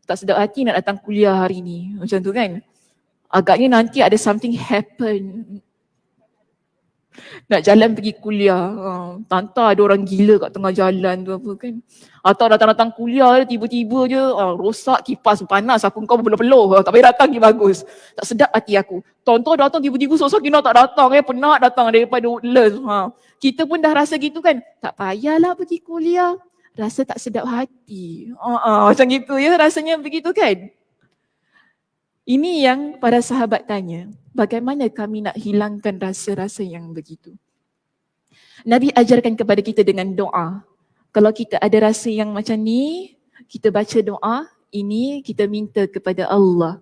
tak sedap hati nak datang kuliah hari ni. Macam tu kan. Agaknya nanti ada something happen. Nak jalan pergi kuliah. Tanta ada orang gila kat tengah jalan tu apa kan. Atau datang-datang kuliah tiba-tiba je rosak kipas panas aku kau berpeluh-peluh. Tak payah datang ni bagus. Tak sedap hati aku. Tonton datang tiba-tiba sosok Kina tak datang penat datang daripada Woodlands. Kita pun dah rasa gitu kan. Tak payahlah pergi kuliah. Rasa tak sedap hati. Macam gitu ya rasanya begitu kan. Ini yang para sahabat tanya, bagaimana kami nak hilangkan rasa-rasa yang begitu? Nabi ajarkan kepada kita dengan doa. Kalau kita ada rasa yang macam ni, kita baca doa ini, kita minta kepada Allah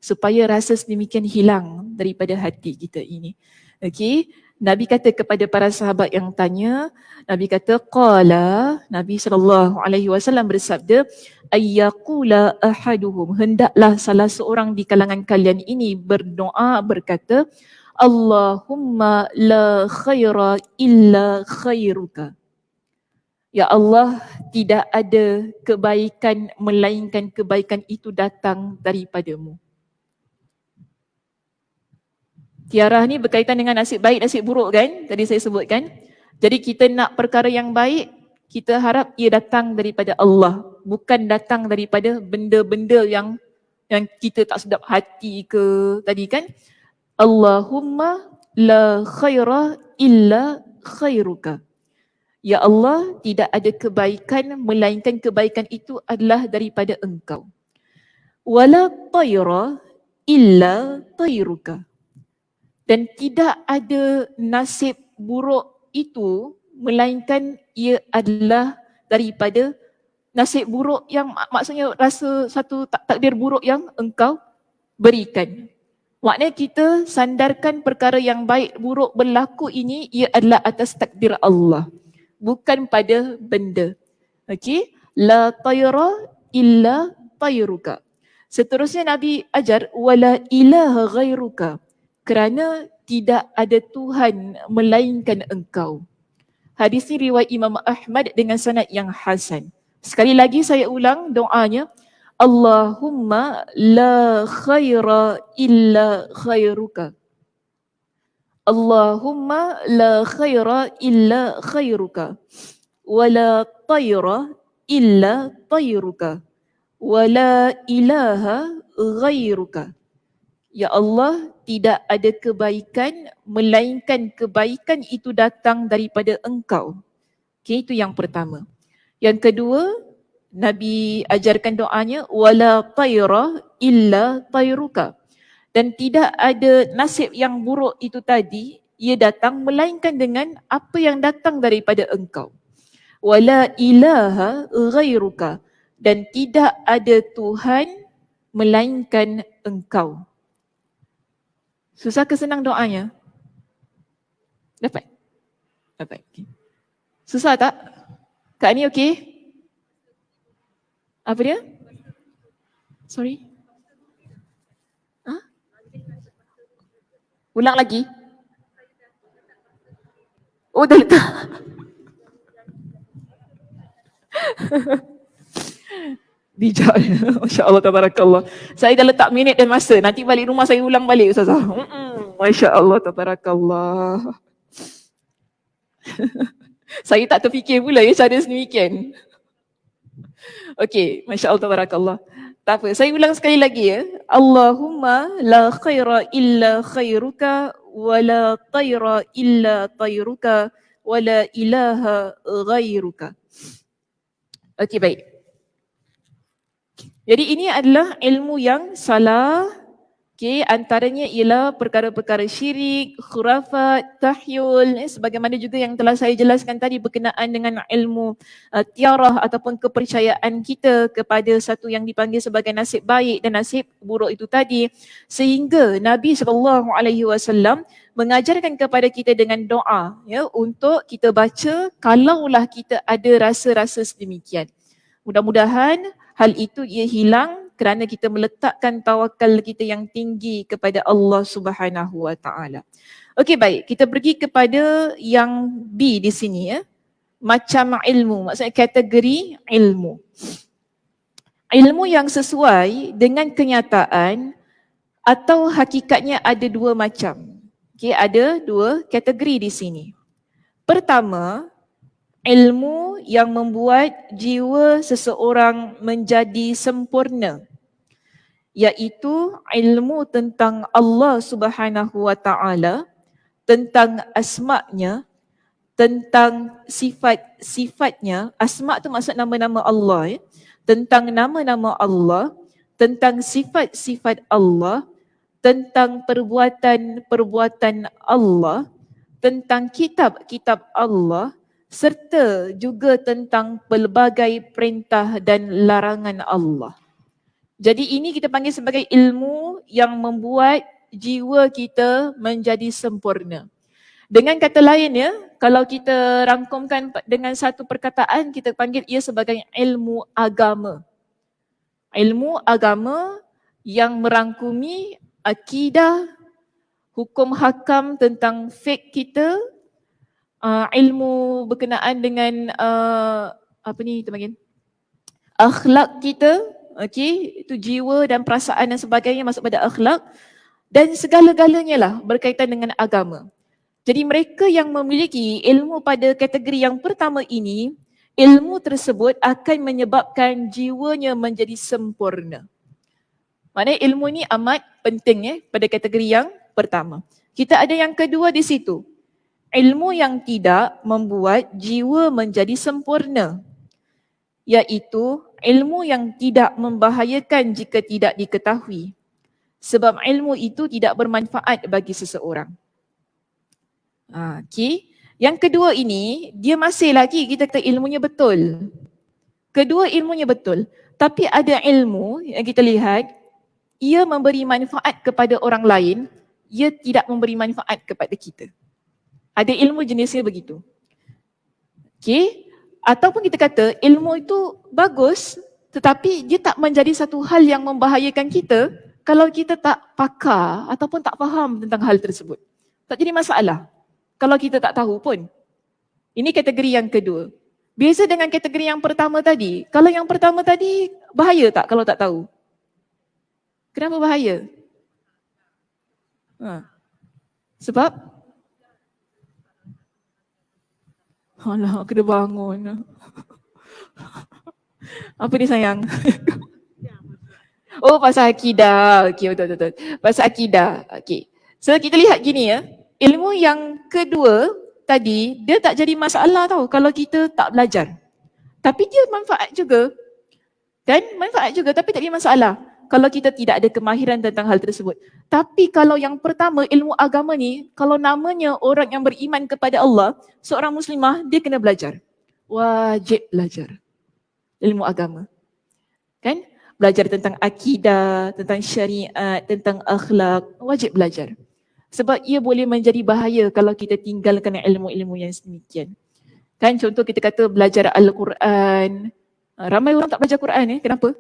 supaya rasa sedemikian hilang daripada hati kita ini. Okey, Nabi kata kepada para sahabat yang tanya, Nabi kata qala, Nabi SAW bersabda, ayyaqula ahaduhum, hendaklah salah seorang di kalangan kalian ini berdoa berkata, Allahumma la khaira illa khairuka. Ya Allah, tidak ada kebaikan melainkan kebaikan itu datang daripadamu. Tiarah ni berkaitan dengan nasib baik, nasib buruk kan? Tadi saya sebutkan. Jadi kita nak perkara yang baik, kita harap ia datang daripada Allah. Bukan datang daripada benda-benda yang kita tak sedap hati ke tadi kan? Allahumma la khaira illa khairuka. Ya Allah, tidak ada kebaikan melainkan kebaikan itu adalah daripada Engkau. wala tayra illa tayruka. Dan tidak ada nasib buruk itu melainkan ia adalah daripada nasib buruk yang maksudnya rasa satu takdir buruk yang engkau berikan. Maknanya kita sandarkan perkara yang baik buruk berlaku ini ia adalah atas takdir Allah, bukan pada benda. Okey, la tayra illa tayruka. Seterusnya Nabi ajar wala ilaha ghairuka, kerana tidak ada Tuhan melainkan engkau. Hadis ini riwayat Imam Ahmad dengan sanad yang hasan. Sekali lagi saya ulang doanya. Allahumma la khaira illa khairuka. Allahumma la khaira illa khairuka. Wa la tayra illa tayruka. Wa la ilaha ghairuka. Ya Allah, tidak ada kebaikan melainkan kebaikan itu datang daripada engkau. Okay, itu yang pertama. Yang kedua, Nabi ajarkan doanya wala tayra illa tayruka. Dan tidak ada nasib yang buruk itu tadi ia datang melainkan dengan apa yang datang daripada engkau. Wala ilaha ghairuka, dan tidak ada Tuhan melainkan engkau. Susah ke senang doanya? Dapat? Dapat. Okay. Susah tak? Kak ni okey? Apa dia? Sorry? Ha? Ulang lagi? Oh, dah letak. Bijak. Masya Allah, tabarakallah. Saya dah letak minit dan masa. Nanti balik rumah saya ulang balik Ustazah. Masya Allah, tabarakallah. Saya tak terfikir pula ya cara sedemikian. Okey, Masya Allah, tabarakallah. Tak apa, saya ulang sekali lagi ya. Allahumma la khaira illa khairuka wa la tayra illa tayruka wa la ilaha ghairuka. Okey, baik. Jadi ini adalah ilmu yang salah. Okay, antaranya ialah perkara-perkara syirik, khurafat, tahyul, sebagaimana juga yang telah saya jelaskan tadi berkenaan dengan ilmu tiarah ataupun kepercayaan kita kepada satu yang dipanggil sebagai nasib baik dan nasib buruk itu tadi. Sehingga Nabi SAW mengajarkan kepada kita dengan doa ya, untuk kita baca kalaulah kita ada rasa-rasa sedemikian. Mudah-mudahan hal itu ia hilang kerana kita meletakkan tawakal kita yang tinggi kepada Allah Subhanahu Wa Taala. Okey, baik, kita pergi kepada yang B di sini ya. Macam ilmu, maksudnya kategori ilmu. Ilmu yang sesuai dengan kenyataan atau hakikatnya ada dua macam. Okey, ada dua kategori di sini. Pertama, ilmu yang membuat jiwa seseorang menjadi sempurna, iaitu ilmu tentang Allah Subhanahu Wa Taala, tentang asma-Nya, tentang sifat-sifatnya. Asma' tu maksud nama-nama Allah ya. Tentang nama-nama Allah, tentang sifat-sifat Allah, tentang perbuatan-perbuatan Allah, tentang kitab-kitab Allah, serta juga tentang pelbagai perintah dan larangan Allah. Jadi ini kita panggil sebagai ilmu yang membuat jiwa kita menjadi sempurna. Dengan kata lain ya, kalau kita rangkumkan dengan satu perkataan, kita panggil ia sebagai ilmu agama. Ilmu agama yang merangkumi akidah, hukum hakam tentang fiqh kita, ilmu berkenaan dengan akhlak kita. Okey, itu jiwa dan perasaan dan sebagainya masuk pada akhlak, dan segala-galanya lah berkaitan dengan agama. Jadi mereka yang memiliki ilmu pada kategori yang pertama ini, ilmu tersebut akan menyebabkan jiwanya menjadi sempurna. Maknanya ilmu ni amat penting pada kategori yang pertama. Kita ada yang kedua di situ. Ilmu yang tidak membuat jiwa menjadi sempurna, iaitu ilmu yang tidak membahayakan jika tidak diketahui. Sebab ilmu itu tidak bermanfaat bagi seseorang. Okay. Yang kedua ini, dia masih lagi kita kata ilmunya betul. Kedua ilmunya betul. Tapi ada ilmu yang kita lihat, ia memberi manfaat kepada orang lain, ia tidak memberi manfaat kepada kita. Ada ilmu jenisnya begitu. Okay. Ataupun kita kata ilmu itu bagus, tetapi dia tak menjadi satu hal yang membahayakan kita kalau kita tak pakar ataupun tak faham tentang hal tersebut. Tak jadi masalah kalau kita tak tahu pun. Ini kategori yang kedua. Beza dengan kategori yang pertama tadi. Kalau yang pertama tadi, bahaya tak kalau tak tahu? Kenapa bahaya? Sebab? Alah, kena bangun. Apa ni sayang? Oh, pasal akidah. Okey, betul. Pasal akidah. Okey. So kita lihat gini ya. Ilmu yang kedua tadi, dia tak jadi masalah tau kalau kita tak belajar. Tapi dia manfaat juga. Kan? Manfaat juga tapi tak jadi masalah kalau kita tidak ada kemahiran tentang hal tersebut. Tapi kalau yang pertama, ilmu agama ni, kalau namanya orang yang beriman kepada Allah, seorang muslimah, dia kena belajar. Wajib belajar ilmu agama. Kan? Belajar tentang akidah, tentang syariat, tentang akhlak, wajib belajar. Sebab ia boleh menjadi bahaya kalau kita tinggalkan ilmu-ilmu yang sedemikian. Kan contoh kita kata belajar Al-Quran. Ramai orang tak belajar Quran kenapa?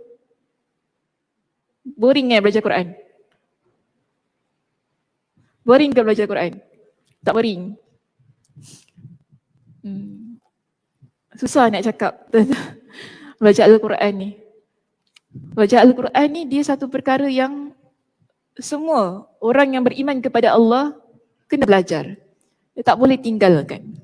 Boring belajar Quran? Boring ke belajar Quran? Tak boring? Susah nak cakap belajar Al-Quran ni. Belajar Al-Quran ni dia satu perkara yang semua orang yang beriman kepada Allah kena belajar. Dia tak boleh tinggalkan.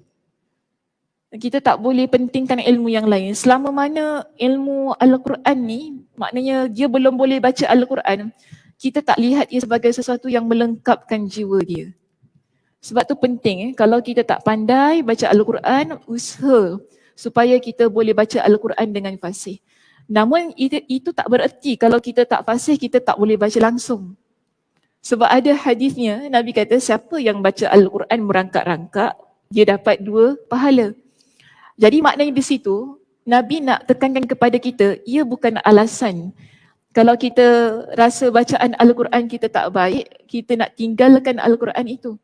Kita tak boleh pentingkan ilmu yang lain. Selama mana ilmu Al-Quran ni, maknanya dia belum boleh baca Al-Quran, kita tak lihat ia sebagai sesuatu yang melengkapkan jiwa dia. Sebab tu penting kalau kita tak pandai baca Al-Quran, usaha supaya kita boleh baca Al-Quran dengan fasih. Namun itu tak bererti kalau kita tak fasih, kita tak boleh baca langsung. Sebab ada hadisnya, Nabi kata siapa yang baca Al-Quran merangkak-rangkak, dia dapat 2 pahala. Jadi maknanya di situ, Nabi nak tekankan kepada kita, ia bukan alasan. Kalau kita rasa bacaan Al-Quran kita tak baik, kita nak tinggalkan Al-Quran itu.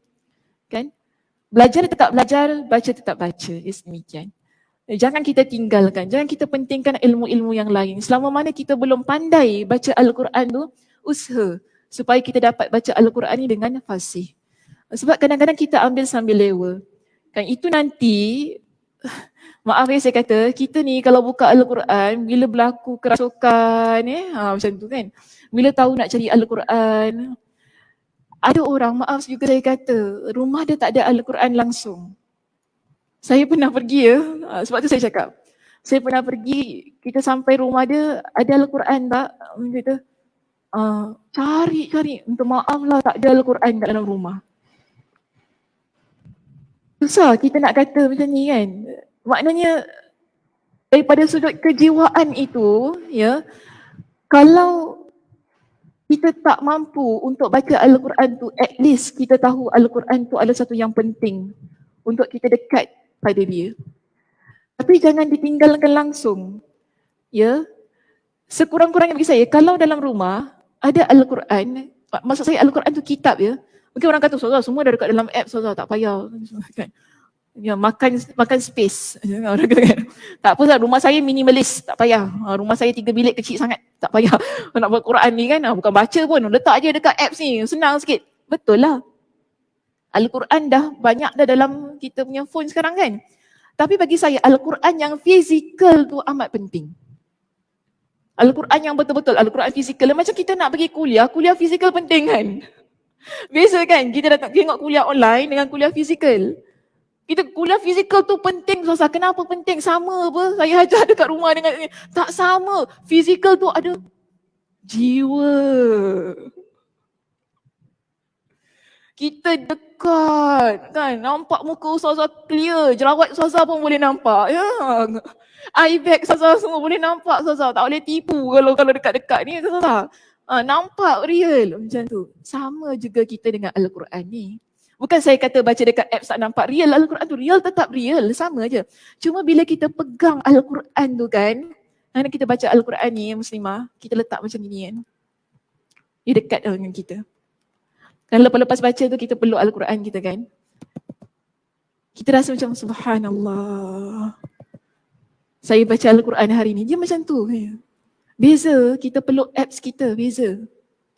Kan? Belajar tetap belajar, baca tetap baca. Demikian. Jangan kita tinggalkan, jangan kita pentingkan ilmu-ilmu yang lain. Selama mana kita belum pandai baca Al-Quran tu, usaha supaya kita dapat baca Al-Quran ni dengan fasih. Sebab kadang-kadang kita ambil sambil lewa. Kan itu nanti, maaf saya kata, kita ni kalau buka Al-Quran, bila berlaku kerasukan, macam tu kan. Bila tahu nak cari Al-Quran, ada orang, maaf juga saya kata, rumah dia tak ada Al-Quran langsung. Saya pernah pergi sebab tu saya cakap. Saya pernah pergi, kita sampai rumah dia, ada Al-Quran tak? Dia kata, cari, minta maaf lah tak ada Al-Quran kat dalam rumah. Susah kita nak kata macam ni kan. Maknanya daripada sudut kejiwaan itu, kalau kita tak mampu untuk baca Al-Quran tu, at least kita tahu Al-Quran tu adalah satu yang penting untuk kita dekat pada dia. Tapi jangan ditinggalkan langsung. Sekurang-kurangnya bagi saya, kalau dalam rumah ada Al-Quran, maksud saya Al-Quran tu kitab mungkin orang kata, Ustazah semua dah dekat dalam app, Ustazah tak payah. Makan space. Orang kata kan, tak apa, rumah saya minimalis, tak payah. Rumah saya 3 bilik kecil sangat, tak payah. Nak buat Quran ni kan, bukan baca pun, letak je dekat apps ni, senang sikit. Betul lah. Al-Quran dah banyak dah dalam kita punya phone sekarang kan. Tapi bagi saya, Al-Quran yang fizikal tu amat penting. Al-Quran yang betul-betul, Al-Quran fizikal. Macam kita nak pergi kuliah fizikal penting kan. Biasa kan, kita datang tengok kuliah online dengan kuliah fizikal. Kita kuliah fizikal tu penting, Ustazah. Kenapa penting? Sama apa? Saya ajar dekat rumah dengan tak sama. Fizikal tu ada jiwa. Kita dekat kan. Nampak muka ustazah clear. Jerawat ustazah pun boleh nampak. Ya. Eye bag ustazah semua boleh nampak ustazah. Tak boleh tipu kalau dekat-dekat ni ustazah. Nampak real macam tu. Sama juga kita dengan Al-Quran ni. Bukan saya kata baca dekat apps tak nampak real. Al-Quran tu real, tetap real. Sama je. Cuma bila kita pegang Al-Quran tu kan, kerana kita baca Al-Quran ni muslimah, kita letak macam ni kan. Dia dekat dengan kita. Dan lepas baca tu kita peluk Al-Quran kita kan. Kita rasa macam subhanallah. Saya baca Al-Quran hari ni, dia macam tu. Beza, kita peluk apps kita, beza.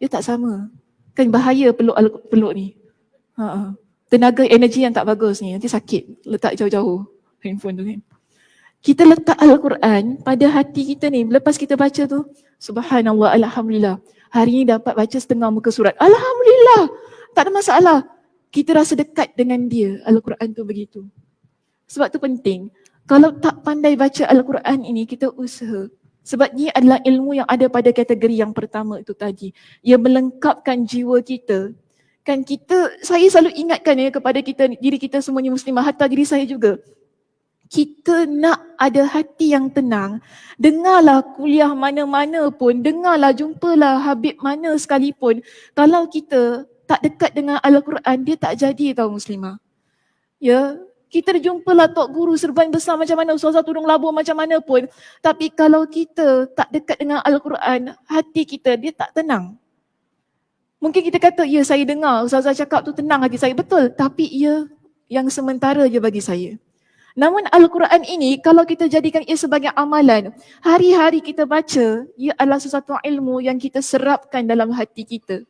Dia tak sama. Kan bahaya peluk ni. Tenaga energi yang tak bagus ni, nanti sakit. Letak jauh-jauh handphone tu kan. Kita letak Al-Quran pada hati kita ni. Lepas kita baca tu, subhanallah, alhamdulillah. Hari ni dapat baca setengah muka surat. Alhamdulillah. Tak ada masalah. Kita rasa dekat dengan dia. Al-Quran tu begitu. Sebab tu penting. Kalau tak pandai baca Al-Quran ini, kita usaha. Sebab ni adalah ilmu yang ada pada kategori yang pertama itu tadi. Ia melengkapkan jiwa kita. Kan saya selalu ingatkan kepada diri kita semuanya muslimah, hatta diri saya juga. Kita nak ada hati yang tenang. Dengarlah kuliah mana-mana pun, dengarlah, jumpalah Habib mana sekalipun. Kalau kita tak dekat dengan Al-Quran, dia tak jadi tau muslimah. Ya, kita jumpalah tok guru serban besar macam mana, ustazah tudung labur macam mana pun. Tapi kalau kita tak dekat dengan Al-Quran, hati kita dia tak tenang. Mungkin kita kata, ya saya dengar ustazah cakap tu tenang hati saya. Betul, tapi ia yang sementara je bagi saya. Namun Al-Quran ini kalau kita jadikan ia sebagai amalan, hari-hari kita baca, ia adalah sesuatu ilmu yang kita serapkan dalam hati kita.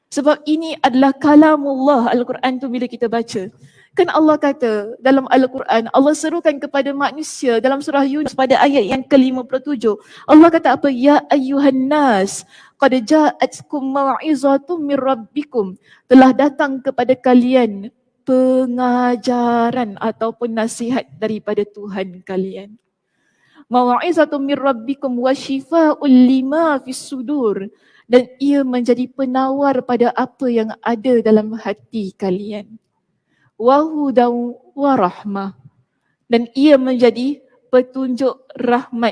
Sebab ini adalah kalamullah Al-Quran tu bila kita baca. Kan Allah kata dalam Al-Quran, Allah serukan kepada manusia dalam surah Yunus pada ayat yang ke-57. Allah kata apa? Ya ayyuhan nas, qad ja'atkum mau'izatun mir rabbikum. Telah datang kepada kalian pengajaran ataupun nasihat daripada Tuhan kalian. Mau'izatun mir rabbikum wa shifaa'un lima fis sudur. Dan ia menjadi penawar pada apa yang ada dalam hati kalian. Wa hudan wa rahmah. Dan ia menjadi petunjuk rahmat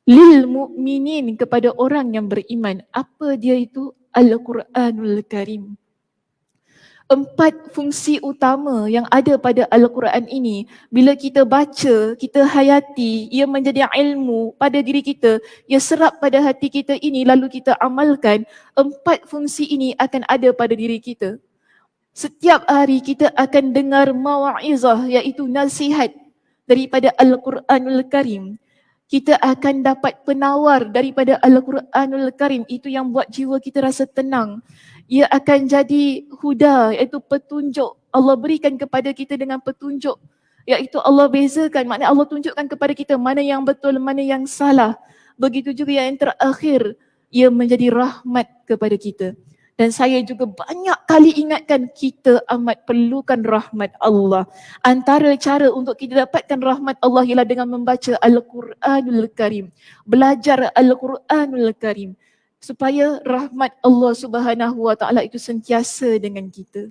lil mu'minin kepada orang yang beriman. Apa dia itu? Al-Quranul Karim. 4 fungsi utama yang ada pada Al-Quran ini, bila kita baca, kita hayati, ia menjadi ilmu pada diri kita, ia serap pada hati kita ini, lalu kita amalkan, 4 fungsi ini akan ada pada diri kita. Setiap hari kita akan dengar mau'izah, iaitu nasihat daripada Al-Quranul Karim. Kita akan dapat penawar daripada Al-Quranul Karim, itu yang buat jiwa kita rasa tenang. Ia akan jadi huda, iaitu petunjuk. Allah berikan kepada kita dengan petunjuk, iaitu Allah bezakan, maknanya Allah tunjukkan kepada kita mana yang betul, mana yang salah. Begitu juga yang terakhir, ia menjadi rahmat kepada kita. Dan saya juga banyak kali ingatkan, kita amat perlukan rahmat Allah. Antara cara untuk kita dapatkan rahmat Allah ialah dengan membaca Al-Quranul Karim. Belajar Al-Quranul Karim. Supaya rahmat Allah Subhanahu Wa Taala itu sentiasa dengan kita.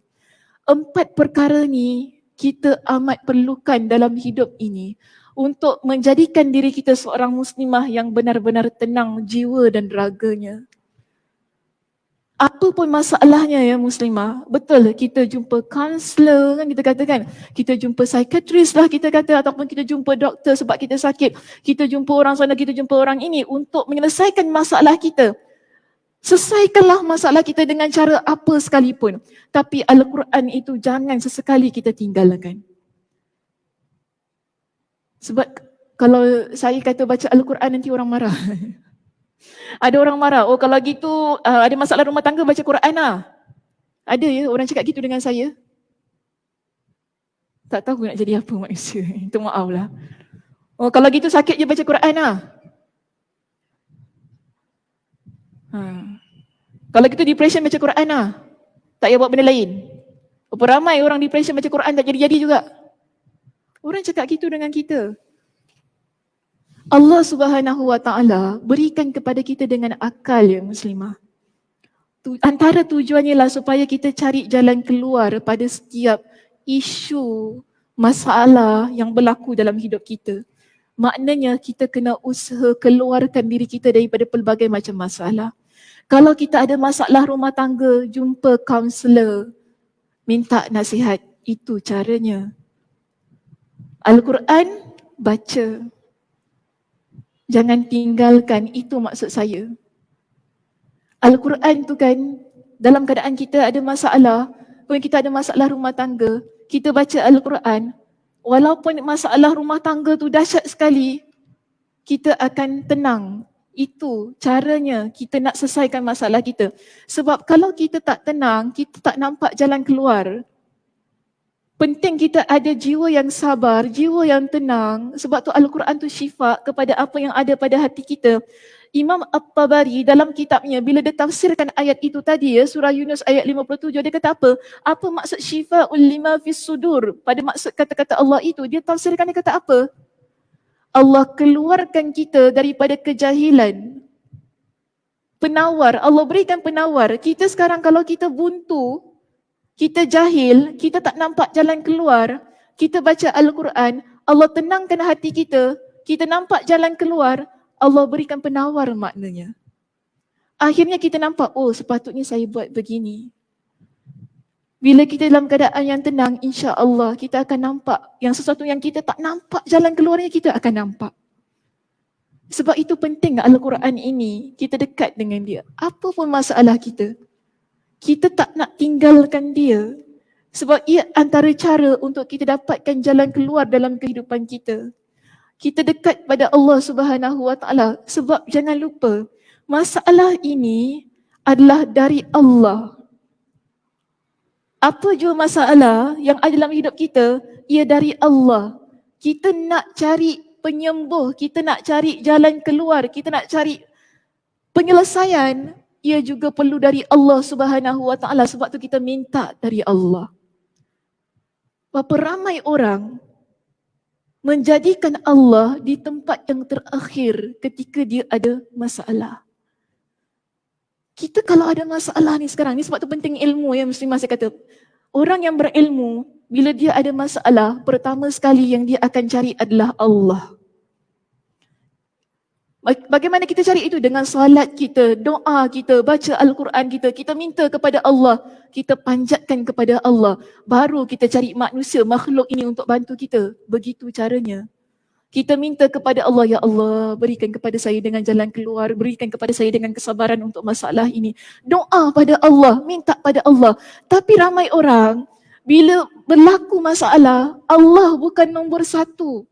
4 perkara ni kita amat perlukan dalam hidup ini untuk menjadikan diri kita seorang muslimah yang benar-benar tenang jiwa dan raganya. Apa pun masalahnya ya muslimah, betul kita jumpa kaunselor kan, kita katakan, kita jumpa psikiatris lah kita kata, ataupun kita jumpa doktor sebab kita sakit, kita jumpa orang sana, kita jumpa orang ini untuk menyelesaikan masalah kita. Selesaikanlah masalah kita dengan cara apa sekalipun. Tapi Al-Quran itu jangan sesekali kita tinggalkan. Sebab kalau saya kata baca Al-Quran nanti orang marah. Ada orang marah, oh kalau gitu ada masalah rumah tangga baca Quran lah. Ada ya orang cakap gitu dengan saya. Tak tahu nak jadi apa manusia. Itu maaf lah. Oh kalau gitu sakit je baca Quran lah. Kalau gitu depression baca Quran lah. Tak payah buat benda lain. Berapa ramai orang depression baca Quran tak jadi-jadi juga. Orang cakap gitu dengan kita. Allah Subhanahu Wa Taala berikan kepada kita dengan akal ya muslimah. Antara tujuannya lah supaya kita cari jalan keluar pada setiap isu, masalah yang berlaku dalam hidup kita. Maknanya kita kena usaha keluarkan diri kita daripada pelbagai macam masalah. Kalau kita ada masalah rumah tangga, jumpa kaunselor, minta nasihat. Itu caranya. Al-Quran, baca. Jangan tinggalkan, itu maksud saya. Al-Quran tu kan, dalam keadaan kita ada masalah, kalau kita ada masalah rumah tangga, kita baca Al-Quran, walaupun masalah rumah tangga tu dahsyat sekali, kita akan tenang. Itu caranya kita nak selesaikan masalah kita. Sebab kalau kita tak tenang, kita tak nampak jalan keluar. Penting kita ada jiwa yang sabar, jiwa yang tenang. Sebab tu Al-Quran tu syifa kepada apa yang ada pada hati kita. Imam At-Tabari dalam kitabnya, bila dia tafsirkan ayat itu tadi, surah Yunus ayat 57, dia kata apa? Apa maksud syifa'ul lima fis sudur? Pada maksud kata-kata Allah itu, dia tafsirkan, dia kata apa? Allah keluarkan kita daripada kejahilan. Penawar, Allah berikan penawar. Kita sekarang kalau kita buntu, kita jahil, kita tak nampak jalan keluar, kita baca Al-Quran, Allah tenangkan hati kita nampak jalan keluar, Allah berikan penawar maknanya. Akhirnya kita nampak, oh sepatutnya saya buat begini. Bila kita dalam keadaan yang tenang, insya-Allah kita akan nampak yang sesuatu yang kita tak nampak jalan keluarnya, kita akan nampak. Sebab itu penting Al-Quran ini, kita dekat dengan dia. Apa pun masalah kita tak nak tinggalkan dia. Sebab ia antara cara untuk kita dapatkan jalan keluar dalam kehidupan kita. Kita dekat pada Allah Subhanahu Wa Taala. Sebab jangan lupa, masalah ini adalah dari Allah. Apa jua masalah yang ada dalam hidup kita, ia dari Allah. Kita nak cari penyembuh, kita nak cari jalan keluar, kita nak cari penyelesaian, ia juga perlu dari Allah Subhanahu Wa Taala. Sebab tu kita minta dari Allah. Berapa ramai orang menjadikan Allah di tempat yang terakhir ketika dia ada masalah. Kita kalau ada masalah ni sekarang ni, sebab tu penting ilmu ya, mesti masih kata. Orang yang berilmu, bila dia ada masalah, pertama sekali yang dia akan cari adalah Allah. Bagaimana kita cari itu? Dengan salat kita, doa kita, baca Al-Quran kita minta kepada Allah, kita panjatkan kepada Allah. Baru kita cari manusia, makhluk ini untuk bantu kita. Begitu caranya. Kita minta kepada Allah, ya Allah, berikan kepada saya dengan jalan keluar, berikan kepada saya dengan kesabaran untuk masalah ini. Doa pada Allah, minta pada Allah. Tapi ramai orang, bila berlaku masalah, Allah bukan nombor satu.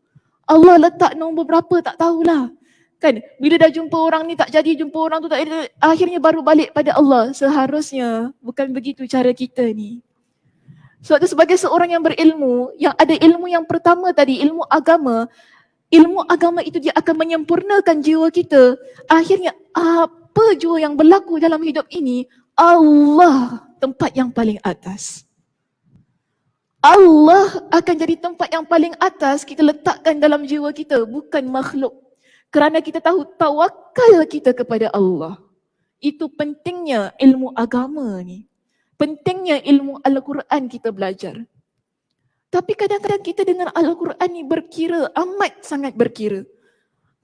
Allah letak nombor berapa tak tahulah. Kan, bila dah jumpa orang ni tak jadi, jumpa orang tu tak jadi, akhirnya baru balik pada Allah. Seharusnya bukan begitu cara kita ni. Sebab tu sebagai seorang yang berilmu, yang ada ilmu yang pertama tadi, ilmu agama itu dia akan menyempurnakan jiwa kita. Akhirnya apa jua yang berlaku dalam hidup ini, Allah tempat yang paling atas. Allah akan jadi tempat yang paling atas kita letakkan dalam jiwa kita, bukan makhluk. Kerana kita tahu tawakal kita kepada Allah. Itu pentingnya ilmu agama ni. Pentingnya ilmu Al-Quran kita belajar. Tapi kadang-kadang kita dengan Al-Quran ni berkira, amat sangat berkira.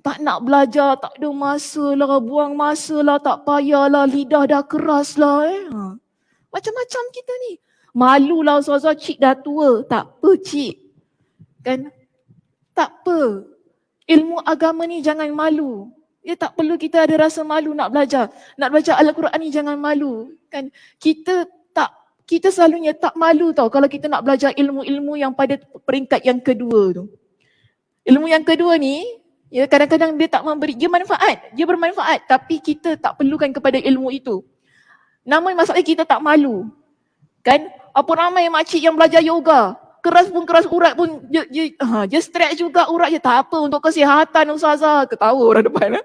Tak nak belajar, tak ada masa lah, buang masa lah, tak payahlah, lidah dah keras lah. Macam-macam kita ni. Malu lah Ustazah, cik dah tua. Tak apa cik. Kan? Tak apa. Ilmu agama ni jangan malu. Ya, tak perlu kita ada rasa malu nak belajar. Nak belajar Al-Quran ni jangan malu. Kan? Kita selalunya tak malu tau kalau kita nak belajar ilmu-ilmu yang pada peringkat yang kedua tu. Ilmu yang kedua ni, ya kadang-kadang dia tak memberi, dia bermanfaat tapi kita tak perlukan kepada ilmu itu. Namun masalahnya kita tak malu. Kan? Apa ramai makcik yang belajar yoga, keras urat pun dia stretch juga urat je, tak apa untuk kesihatan Ustazah. Ketawa orang depan.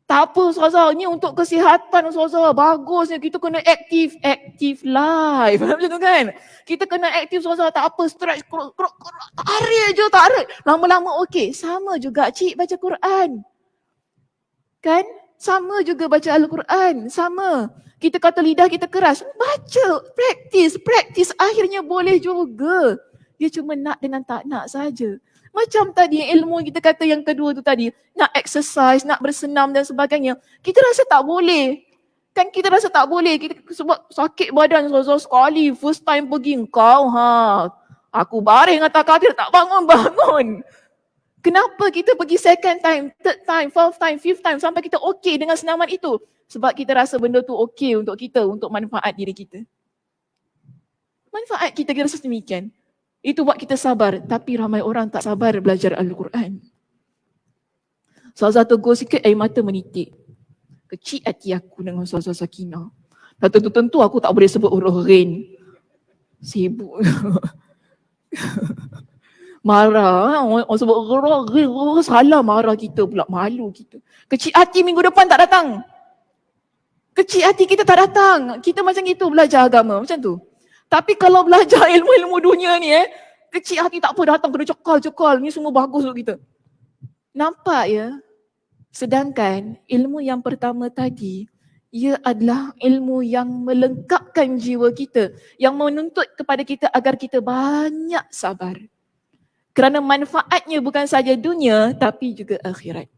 Tak apa Ustazah, ni untuk kesihatan Ustazah, bagusnya kita kena aktif life. Macam tu kan? Kita kena aktif Ustazah, tak apa stretch, tarik je, tarik. Lama-lama okey. Sama juga cik baca Quran. Kan? Sama juga baca Al-Quran, sama. Kita kata lidah kita keras, baca, praktis, akhirnya boleh juga. Dia cuma nak dengan tak nak saja. Macam tadi ilmu kita kata yang kedua tu tadi, nak exercise, nak bersenam dan sebagainya. Kita rasa tak boleh. Kan kita rasa tak boleh, kita sebab sakit badan sekali, first time pergi kau aku baring atas katil tak bangun. Kenapa kita pergi second time, third time, fourth time, fifth time sampai kita okey dengan senaman itu? Sebab kita rasa benda tu okey untuk kita, untuk manfaat diri kita. Manfaat kita rasa demikian. Itu buat kita sabar, tapi ramai orang tak sabar belajar Al-Quran. Salah satu gol sikit air mata menitik. Kecil hati aku dengan Ustazah Sakinah. Dan tentu aku tak boleh sebut huruf Ghin. Sibuk. Marah, orang sebut huruf salah, marah kita pula, malu kita. Kecil hati minggu depan tak datang. Kecil hati kita tak datang. Kita macam itu belajar agama, macam tu. Tapi kalau belajar ilmu-ilmu dunia ni kecil hati tak apa, datang kena cekal, ni semua bagus untuk kita. Nampak ya? Sedangkan ilmu yang pertama tadi, ia adalah ilmu yang melengkapkan jiwa kita, yang menuntut kepada kita agar kita banyak sabar. Kerana manfaatnya bukan saja dunia, tapi juga akhirat.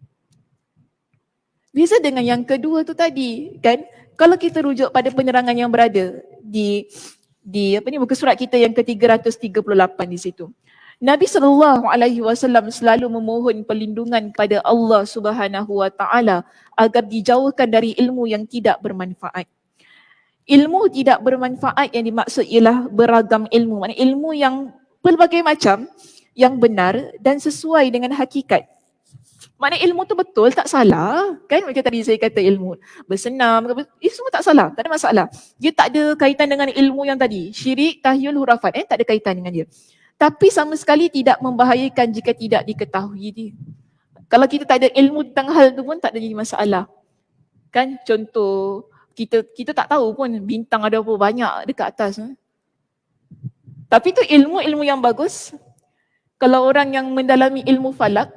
Beza dengan yang kedua tu tadi, kan? Kalau kita rujuk pada penerangan yang berada di muka surat kita yang ke-338 di situ. Nabi SAW selalu memohon perlindungan kepada Allah Subhanahu Wa Taala agar dijauhkan dari ilmu yang tidak bermanfaat. Ilmu tidak bermanfaat yang dimaksud ialah beragam ilmu. Maksudnya ilmu yang pelbagai macam, yang benar dan sesuai dengan hakikat. Maknanya ilmu tu betul, tak salah. Kan macam tadi saya kata ilmu bersenam, semua tak salah, tak ada masalah. Dia tak ada kaitan dengan ilmu yang tadi. Syirik, tahyul, hurafat, tak ada kaitan dengan dia. Tapi sama sekali tidak membahayakan jika tidak diketahui dia. Kalau kita tak ada ilmu tentang hal tu pun tak ada jadi masalah. Kan contoh, kita tak tahu pun bintang ada berapa banyak dekat atas. Tapi tu ilmu-ilmu yang bagus. Kalau orang yang mendalami ilmu falak,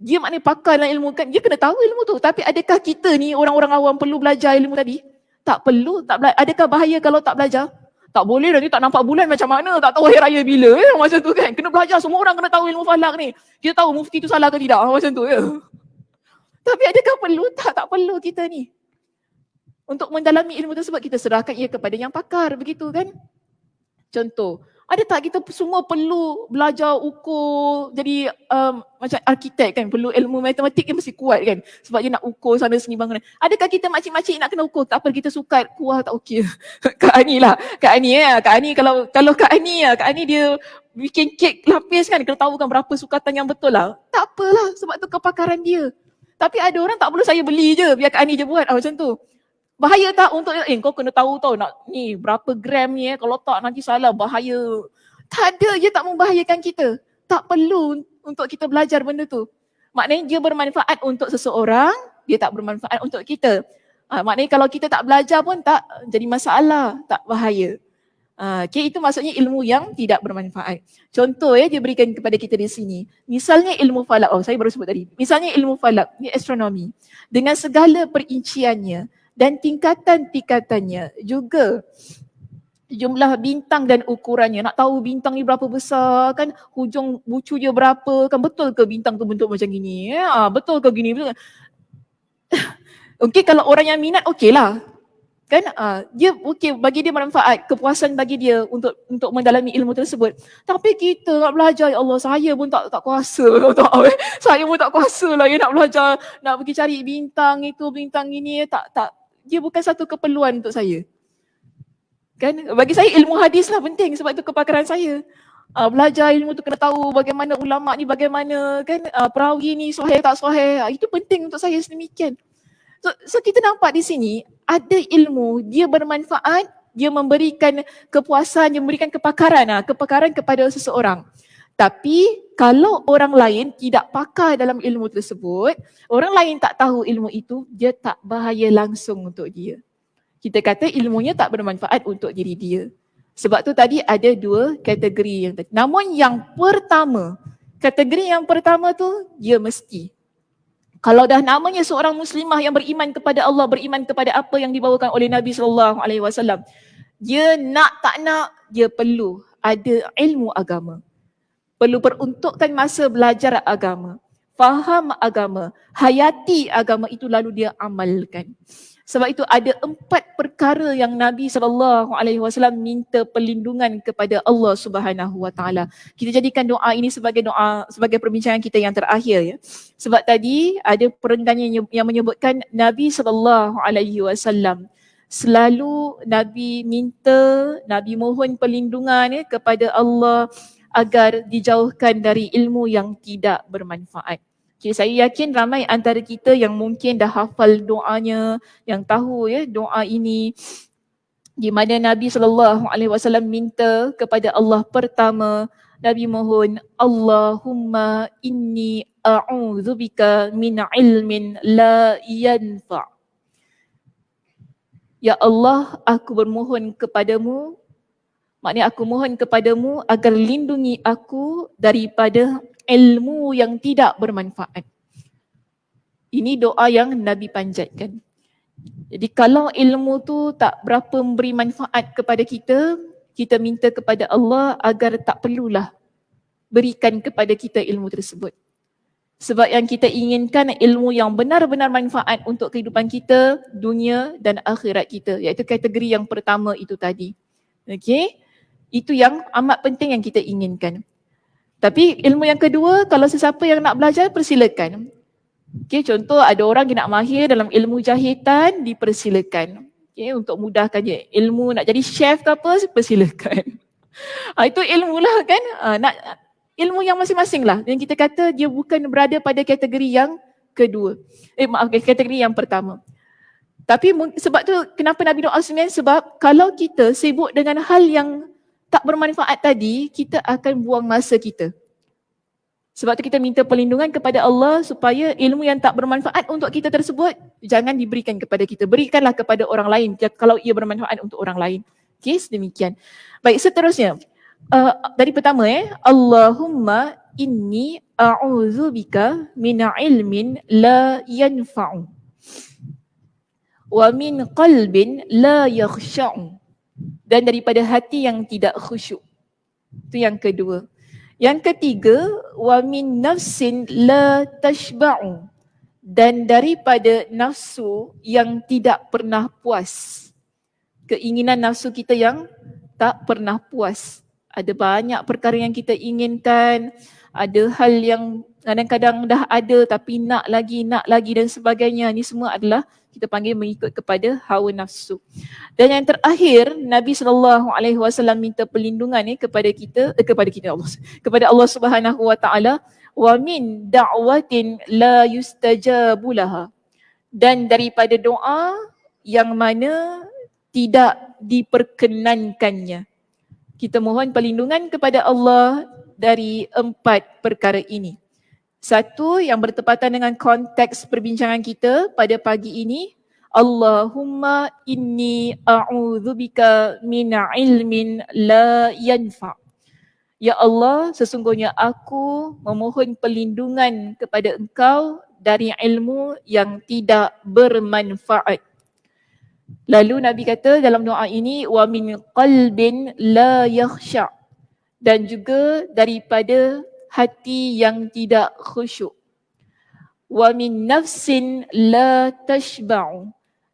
dia maknanya pakar dalam ilmu kan, dia kena tahu ilmu tu. Tapi adakah kita ni orang-orang awam perlu belajar ilmu tadi? Tak perlu. Adakah bahaya kalau tak belajar? Tak boleh, nanti tak nampak bulan macam mana, tak tahu hari raya bila, macam tu kan. Kena belajar, semua orang kena tahu ilmu falak ni. Kita tahu mufti tu salah ke tidak, macam tu Tapi adakah perlu? Tak perlu kita ni. Untuk mendalami ilmu tersebut, kita serahkan ia kepada yang pakar, begitu kan. Contoh, ada tak kita semua perlu belajar ukur jadi macam arkitek kan, perlu ilmu matematik yang mesti kuat kan, sebab dia nak ukur sana sini bangunan. Adakah kita makcik-makcik nak kena ukur? Tak apa, kita sukat kuah tak okey. Kak Ani kalau Kak Ani dia bikin kek lapis kan, kena tahu kan berapa sukatan yang betul lah. Tak apalah, sebab tu kepakaran dia. Tapi ada orang tak perlu, saya beli je, biar Kak Ani je buat macam tu. Bahaya tak untuk kau kena tahu tau nak ni berapa gram ni kalau tak nanti salah, bahaya. Tak ada, dia tak membahayakan kita. Tak perlu untuk kita belajar benda tu. Maknanya dia bermanfaat untuk seseorang, dia tak bermanfaat untuk kita. Maknanya kalau kita tak belajar pun tak jadi masalah, tak bahaya. Okay, itu maksudnya ilmu yang tidak bermanfaat. Contoh dia berikan kepada kita di sini. Misalnya ilmu falak, saya baru sebut tadi. Misalnya ilmu falak, ni astronomi. Dengan segala perinciannya dan tingkatan-tingkatannya, juga jumlah bintang dan ukurannya. Nak tahu bintang ni berapa besar kan, hujung bucu dia berapa kan, betul ke bintang tu bentuk macam gini? Betul ke gini? Betul. Okey, kalau orang yang minat okey lah. Kan dia okey, bagi dia bermanfaat, kepuasan bagi dia untuk mendalami ilmu tersebut. Tapi kita nak belajar, ya Allah, saya pun tak kuasa. Saya pun tak kuasa lah nak belajar, nak pergi cari bintang itu, bintang ini, tak. Dia bukan satu keperluan untuk saya. Kan bagi saya ilmu hadis lah penting, sebab itu kepakaran saya. Belajar ilmu tu kena tahu bagaimana ulama ni, bagaimana kan perawi ni sahih tak sahih, itu penting untuk saya sedemikian. So kita nampak di sini ada ilmu, dia bermanfaat, dia memberikan kepuasan, dia memberikan kepakaran kepada seseorang. Tapi kalau orang lain tidak pakar dalam ilmu tersebut, orang lain tak tahu ilmu itu, dia tak bahaya langsung untuk dia. Kita kata ilmunya tak bermanfaat untuk diri dia. Sebab tu tadi ada dua kategori yang tadi. Namun yang pertama, kategori yang pertama tu dia mesti. Kalau dah namanya seorang muslimah yang beriman kepada Allah, beriman kepada apa yang dibawakan oleh Nabi SAW, dia nak tak nak, dia perlu ada ilmu agama. Perlu peruntukkan masa belajar agama, faham agama, hayati agama itu lalu dia amalkan. Sebab itu ada 4 perkara yang Nabi SAW minta perlindungan kepada Allah Subhanahu Wa Taala. Kita jadikan doa ini sebagai doa, sebagai perbincangan kita yang terakhir ya. Sebab tadi ada perenggannya yang menyebutkan Nabi SAW selalu Nabi minta, Nabi mohon perlindungan kepada Allah agar dijauhkan dari ilmu yang tidak bermanfaat. Okay, saya yakin ramai antara kita yang mungkin dah hafal doanya, yang tahu ya doa ini, di mana Nabi SAW minta kepada Allah pertama, Nabi mohon, Allahumma inni a'udzubika min ilmin la yanfa'. Ya Allah, aku bermohon kepadamu, maknanya aku mohon kepadamu agar lindungi aku daripada ilmu yang tidak bermanfaat. Ini doa yang Nabi panjatkan. Jadi kalau ilmu tu tak berapa memberi manfaat kepada kita, kita minta kepada Allah agar tak perlulah berikan kepada kita ilmu tersebut. Sebab yang kita inginkan ilmu yang benar-benar manfaat untuk kehidupan kita, dunia dan akhirat kita. Iaitu kategori yang pertama itu tadi. Okey? Itu yang amat penting yang kita inginkan. Tapi ilmu yang kedua, kalau sesiapa yang nak belajar, persilakan. Okay, contoh ada orang yang nak mahir dalam ilmu jahitan, dipersilakan. Okay, untuk mudahkan dia. Ilmu nak jadi chef ke apa, persilakan. Itu ilmu lah kan. Nak ilmu yang masing-masing lah. Dan kita kata dia bukan berada pada kategori yang kedua. Kategori yang pertama. Tapi sebab tu kenapa Nabi doa sebenarnya, sebab kalau kita sibuk dengan hal yang tak bermanfaat tadi, kita akan buang masa kita. Sebab tu kita minta perlindungan kepada Allah supaya ilmu yang tak bermanfaat untuk kita tersebut jangan diberikan kepada kita. Berikanlah kepada orang lain kalau ia bermanfaat untuk orang lain. Okey, sedemikian. Baik, seterusnya. Dari pertama Allahumma inni a'udzubika min ilmin la yanfa'u wa min qalbin la yakhsha'u, dan daripada hati yang tidak khusyuk. Itu yang kedua. Yang ketiga, wa min nafsin la tashba'u, dan daripada nafsu yang tidak pernah puas. Keinginan nafsu kita yang tak pernah puas. Ada banyak perkara yang kita inginkan, ada hal yang kadang-kadang dah ada tapi nak lagi dan sebagainya. Ini semua adalah kita panggil mengikut kepada hawa nafsu. Dan yang terakhir, Nabi SAW minta perlindungan kepada kita, kepada Allah Subhanahu Wa Taala, wa min da'watin la yustajabu laha, dan daripada doa yang mana tidak diperkenankannya. Kita mohon perlindungan kepada Allah dari 4 perkara ini. Satu yang bertepatan dengan konteks perbincangan kita pada pagi ini, Allahumma inni a'udzubika min ilmin la yanfa'. Ya Allah, sesungguhnya aku memohon perlindungan kepada Engkau dari ilmu yang tidak bermanfaat. Lalu Nabi kata dalam doa ini, wa min qalbin la yakhsha', dan juga daripada hati yang tidak khusyuk. Wa min nafsin la tashba'u,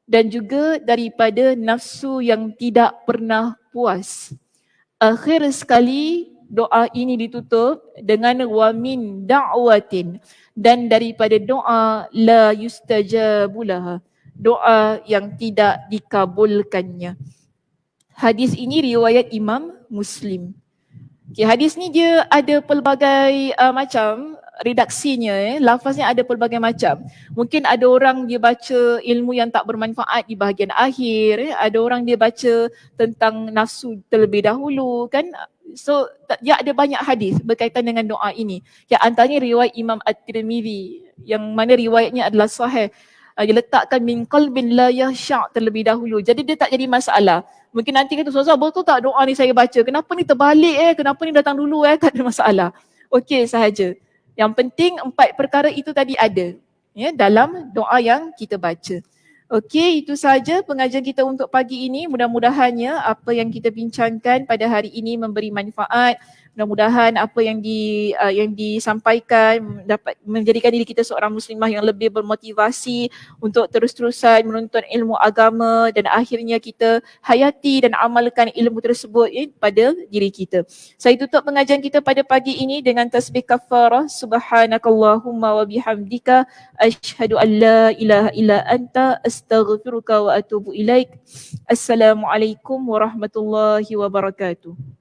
dan juga daripada nafsu yang tidak pernah puas. Akhir sekali doa ini ditutup dengan wa min da'watin, dan daripada doa la yustajabu laha, doa yang tidak dikabulkannya. Hadis ini riwayat Imam Muslim. Okay, hadis ni dia ada pelbagai macam redaksinya, lafaznya ada pelbagai macam. Mungkin ada orang dia baca ilmu yang tak bermanfaat di bahagian akhir, ada orang dia baca tentang nafsu terlebih dahulu kan. So dia ada banyak hadis berkaitan dengan doa ini. Yang antaranya riwayat Imam At-Tirmidzi yang mana riwayatnya adalah sahih. Dia letakkan min qalbin la yakhsha' terlebih dahulu. Jadi dia tak jadi masalah. Mungkin nanti kata, Ustazah betul tak doa ni saya baca? Kenapa ni terbalik Kenapa ni datang dulu Tak ada masalah. Okey sahaja. Yang penting 4 perkara itu tadi ada. ya, dalam doa yang kita baca. Okey, itu saja pengajian kita untuk pagi ini. Mudah-mudahannya apa yang kita bincangkan pada hari ini memberi manfaat. Mudah-mudahan apa yang disampaikan dapat menjadikan diri kita seorang muslimah yang lebih bermotivasi untuk terus-terusan menuntut ilmu agama dan akhirnya kita hayati dan amalkan ilmu tersebut pada diri kita. Saya tutup pengajian kita pada pagi ini dengan tasbih kafarah. Subhanakallahumma wa bihamdika asyhadu an la ilaha illa anta astaghfiruka wa atubu ilaik. Assalamualaikum warahmatullahi wabarakatuh.